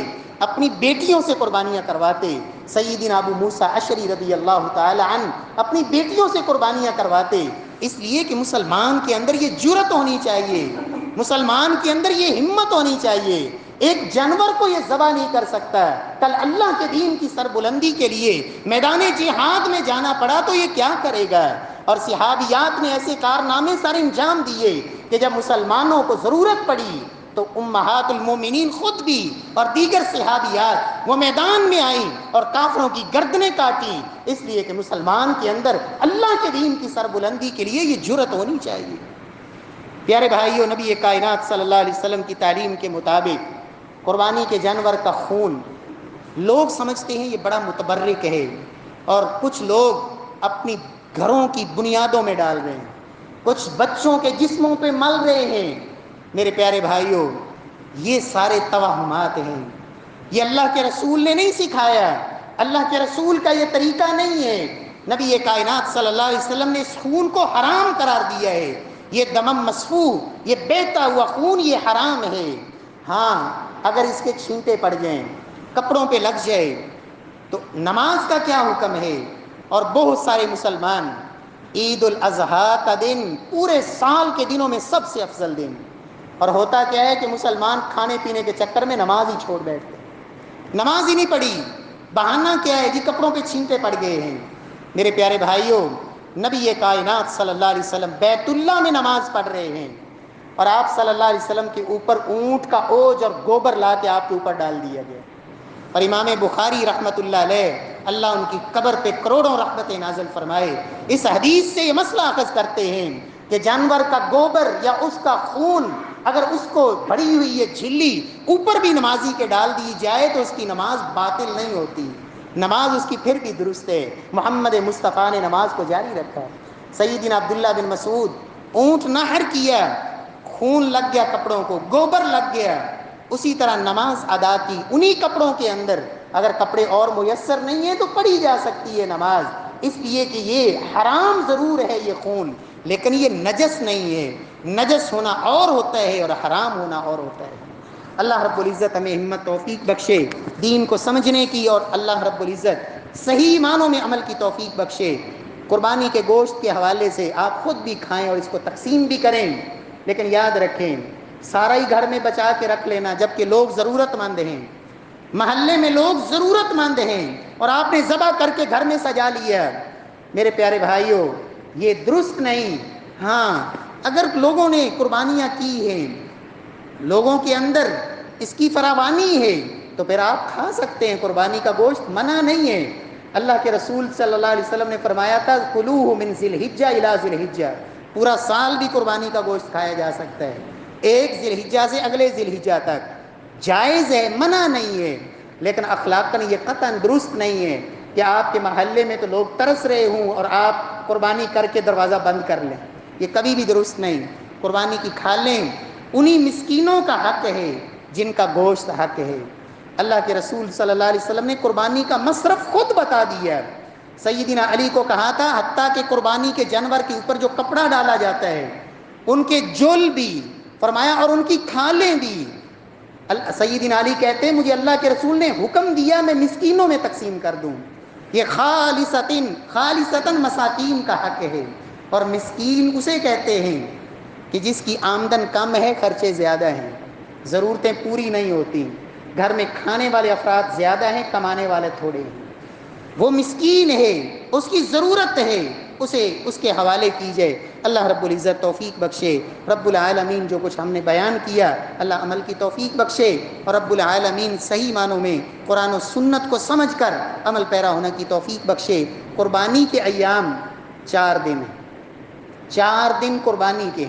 اپنی بیٹیوں سے قربانیاں کرواتے، سیدنا ابو موسیٰ اشعری رضی اللہ تعالی عنہ اپنی بیٹیوں سے قربانیاں کرواتے، اس لیے کہ مسلمان کے اندر یہ جرأت ہونی چاہیے، مسلمان کے اندر یہ ہمت ہونی چاہیے، ایک جانور کو یہ ذبح نہیں کر سکتا، کل اللہ کے دین کی سربلندی کے لیے میدان جہاد میں جانا پڑا تو یہ کیا کرے گا؟ اور صحابیات نے ایسے کارنامے سر انجام دیے کہ جب مسلمانوں کو ضرورت پڑی تو امہات المومنین خود بھی اور دیگر صحابیات وہ میدان میں آئیں اور کافروں کی گردنیں کاٹیں، اس لیے کہ مسلمان کے اندر اللہ کے دین کی سربلندی کے لیے یہ جرأت ہونی چاہیے۔ پیارے بھائیوں، نبی کائنات صلی اللہ علیہ وسلم کی تعلیم کے مطابق قربانی کے جانور کا خون لوگ سمجھتے ہیں یہ بڑا متبرک ہے، اور کچھ لوگ اپنی گھروں کی بنیادوں میں ڈال رہے ہیں، کچھ بچوں کے جسموں پہ مل رہے ہیں۔ میرے پیارے بھائیوں، یہ سارے توہمات ہیں، یہ اللہ کے رسول نے نہیں سکھایا، اللہ کے رسول کا یہ طریقہ نہیں ہے۔ نبی کائنات صلی اللہ علیہ وسلم نے اس خون کو حرام قرار دیا ہے، یہ دمم مسفوح، یہ بہتا ہوا خون یہ حرام ہے۔ ہاں، اگر اس کے چھینٹے پڑ جائیں، کپڑوں پہ لگ جائے تو نماز کا کیا حکم ہے؟ اور بہت سارے مسلمان عید الاضحیٰ کا دن پورے سال کے دنوں میں سب سے افضل دن. اور ہوتا کیا ہے کہ مسلمان کھانے پینے کے چکر میں نماز ہی چھوڑ بیٹھتے, نماز ہی نہیں پڑھی. بہانہ کیا ہے جی؟ کپڑوں پہ چھینٹے پڑ گئے ہیں. میرے پیارے بھائیوں, نبی کائنات صلی اللہ علیہ وسلم بیت اللہ میں نماز پڑھ رہے ہیں, اور آپ صلی اللہ علیہ وسلم کے اوپر اونٹ کا اوج اور گوبر لا کے آپ کے اوپر ڈال دیا گیا. اور امام بخاری رحمۃ اللہ علیہ, اللہ ان کی قبر پہ کروڑوں رحمتیں نازل فرمائے, اس حدیث سے یہ مسئلہ اخذ کرتے ہیں کہ جانور کا گوبر یا اس کا خون اگر اس کو بڑی ہوئی یہ جھلی اوپر بھی نمازی کے ڈال دی جائے تو اس کی نماز باطل نہیں ہوتی, نماز اس کی پھر بھی درست ہے. محمد مصطفیٰ نے نماز کو جاری رکھا. سیدنا عبداللہ بن مسعود, اونٹ نہر کیا, خون لگ گیا کپڑوں کو, گوبر لگ گیا, اسی طرح نماز ادا کی انہی کپڑوں کے اندر. اگر کپڑے اور میسر نہیں ہیں تو پڑھی جا سکتی ہے نماز, اس لیے کہ یہ حرام ضرور ہے یہ خون, لیکن یہ نجس نہیں ہے. نجس ہونا اور ہوتا ہے اور حرام ہونا اور ہوتا ہے. اللہ رب العزت ہمیں ہمت توفیق بخشے دین کو سمجھنے کی, اور اللہ رب العزت صحیح معنوں میں عمل کی توفیق بخشے. قربانی کے گوشت کے حوالے سے آپ خود بھی کھائیں اور اس کو تقسیم بھی کریں, لیکن یاد رکھیں سارا ہی گھر میں بچا کے رکھ لینا, جبکہ لوگ ضرورت مند ہیں, محلے میں لوگ ضرورت مند ہیں, اور آپ نے ذبح کر کے گھر میں سجا لیا. میرے پیارے بھائیوں, یہ درست نہیں. ہاں, اگر لوگوں نے قربانیاں کی ہیں, لوگوں کے اندر اس کی فراوانی ہے, تو پھر آپ کھا سکتے ہیں. قربانی کا گوشت منع نہیں ہے. اللہ کے رسول صلی اللہ علیہ وسلم نے فرمایا تھا کلوہ من ذی الحجہ الی ذی الحجہ, پورا سال بھی قربانی کا گوشت کھایا جا سکتا ہے, ایک ذی الحجہ سے اگلے ذی الحجہ تک جائز ہے, منع نہیں ہے. لیکن اخلاقاً یہ قطعاً درست نہیں ہے کہ آپ کے محلے میں تو لوگ ترس رہے ہوں اور آپ قربانی کر کے دروازہ بند کر لیں, یہ کبھی بھی درست نہیں. قربانی کی کھا لیں, انہی مسکینوں کا حق ہے جن کا گوشت حق ہے. اللہ کے رسول صلی اللہ علیہ وسلم نے قربانی کا مصرف خود بتا دیا. سیدنا علی کو کہا تھا حتیٰ کہ قربانی کے جانور کے اوپر جو کپڑا ڈالا جاتا ہے ان کے جول بھی, فرمایا اور ان کی کھالیں بھی. سیدنا علی کہتے ہیں مجھے اللہ کے رسول نے حکم دیا میں مسکینوں میں تقسیم کر دوں. یہ خالصتاً مساکین کا حق ہے, اور مسکین اسے کہتے ہیں کہ جس کی آمدن کم ہے, خرچے زیادہ ہیں, ضرورتیں پوری نہیں ہوتی, گھر میں کھانے والے افراد زیادہ ہیں, کمانے والے تھوڑے ہیں, وہ مسکین ہے, اس کی ضرورت ہے, اسے اس کے حوالے کیجئے. اللہ رب العزت توفیق بخشے. رب العالمین جو کچھ ہم نے بیان کیا اللہ عمل کی توفیق بخشے, اور رب العالمین صحیح معنوں میں قرآن و سنت کو سمجھ کر عمل پیرا ہونے کی توفیق بخشے. قربانی کے ایام 4 دن ہیں, 4 دن قربانی کے,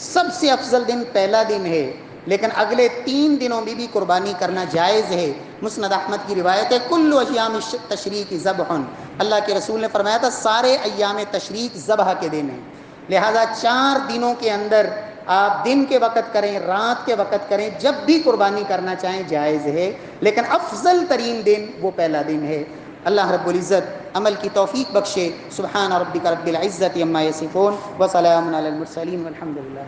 سب سے افضل دن پہلا دن ہے, لیکن اگلے 3 دنوں میں بھی قربانی کرنا جائز ہے. مسند احمد کی روایت ہے کل ایام تشریق ذبح, اللہ کے رسول نے فرمایا تھا سارے ایام تشریق ذبح کے دن ہیں, لہذا 4 دنوں کے اندر آپ دن کے وقت کریں, رات کے وقت کریں, جب بھی قربانی کرنا چاہیں جائز ہے, لیکن افضل ترین دن وہ پہلا دن ہے. اللہ رب العزت عمل کی توفیق بخشے. سبحان ربک رب العزت عما یصفون وسلام علی المرسلین والحمد للہ.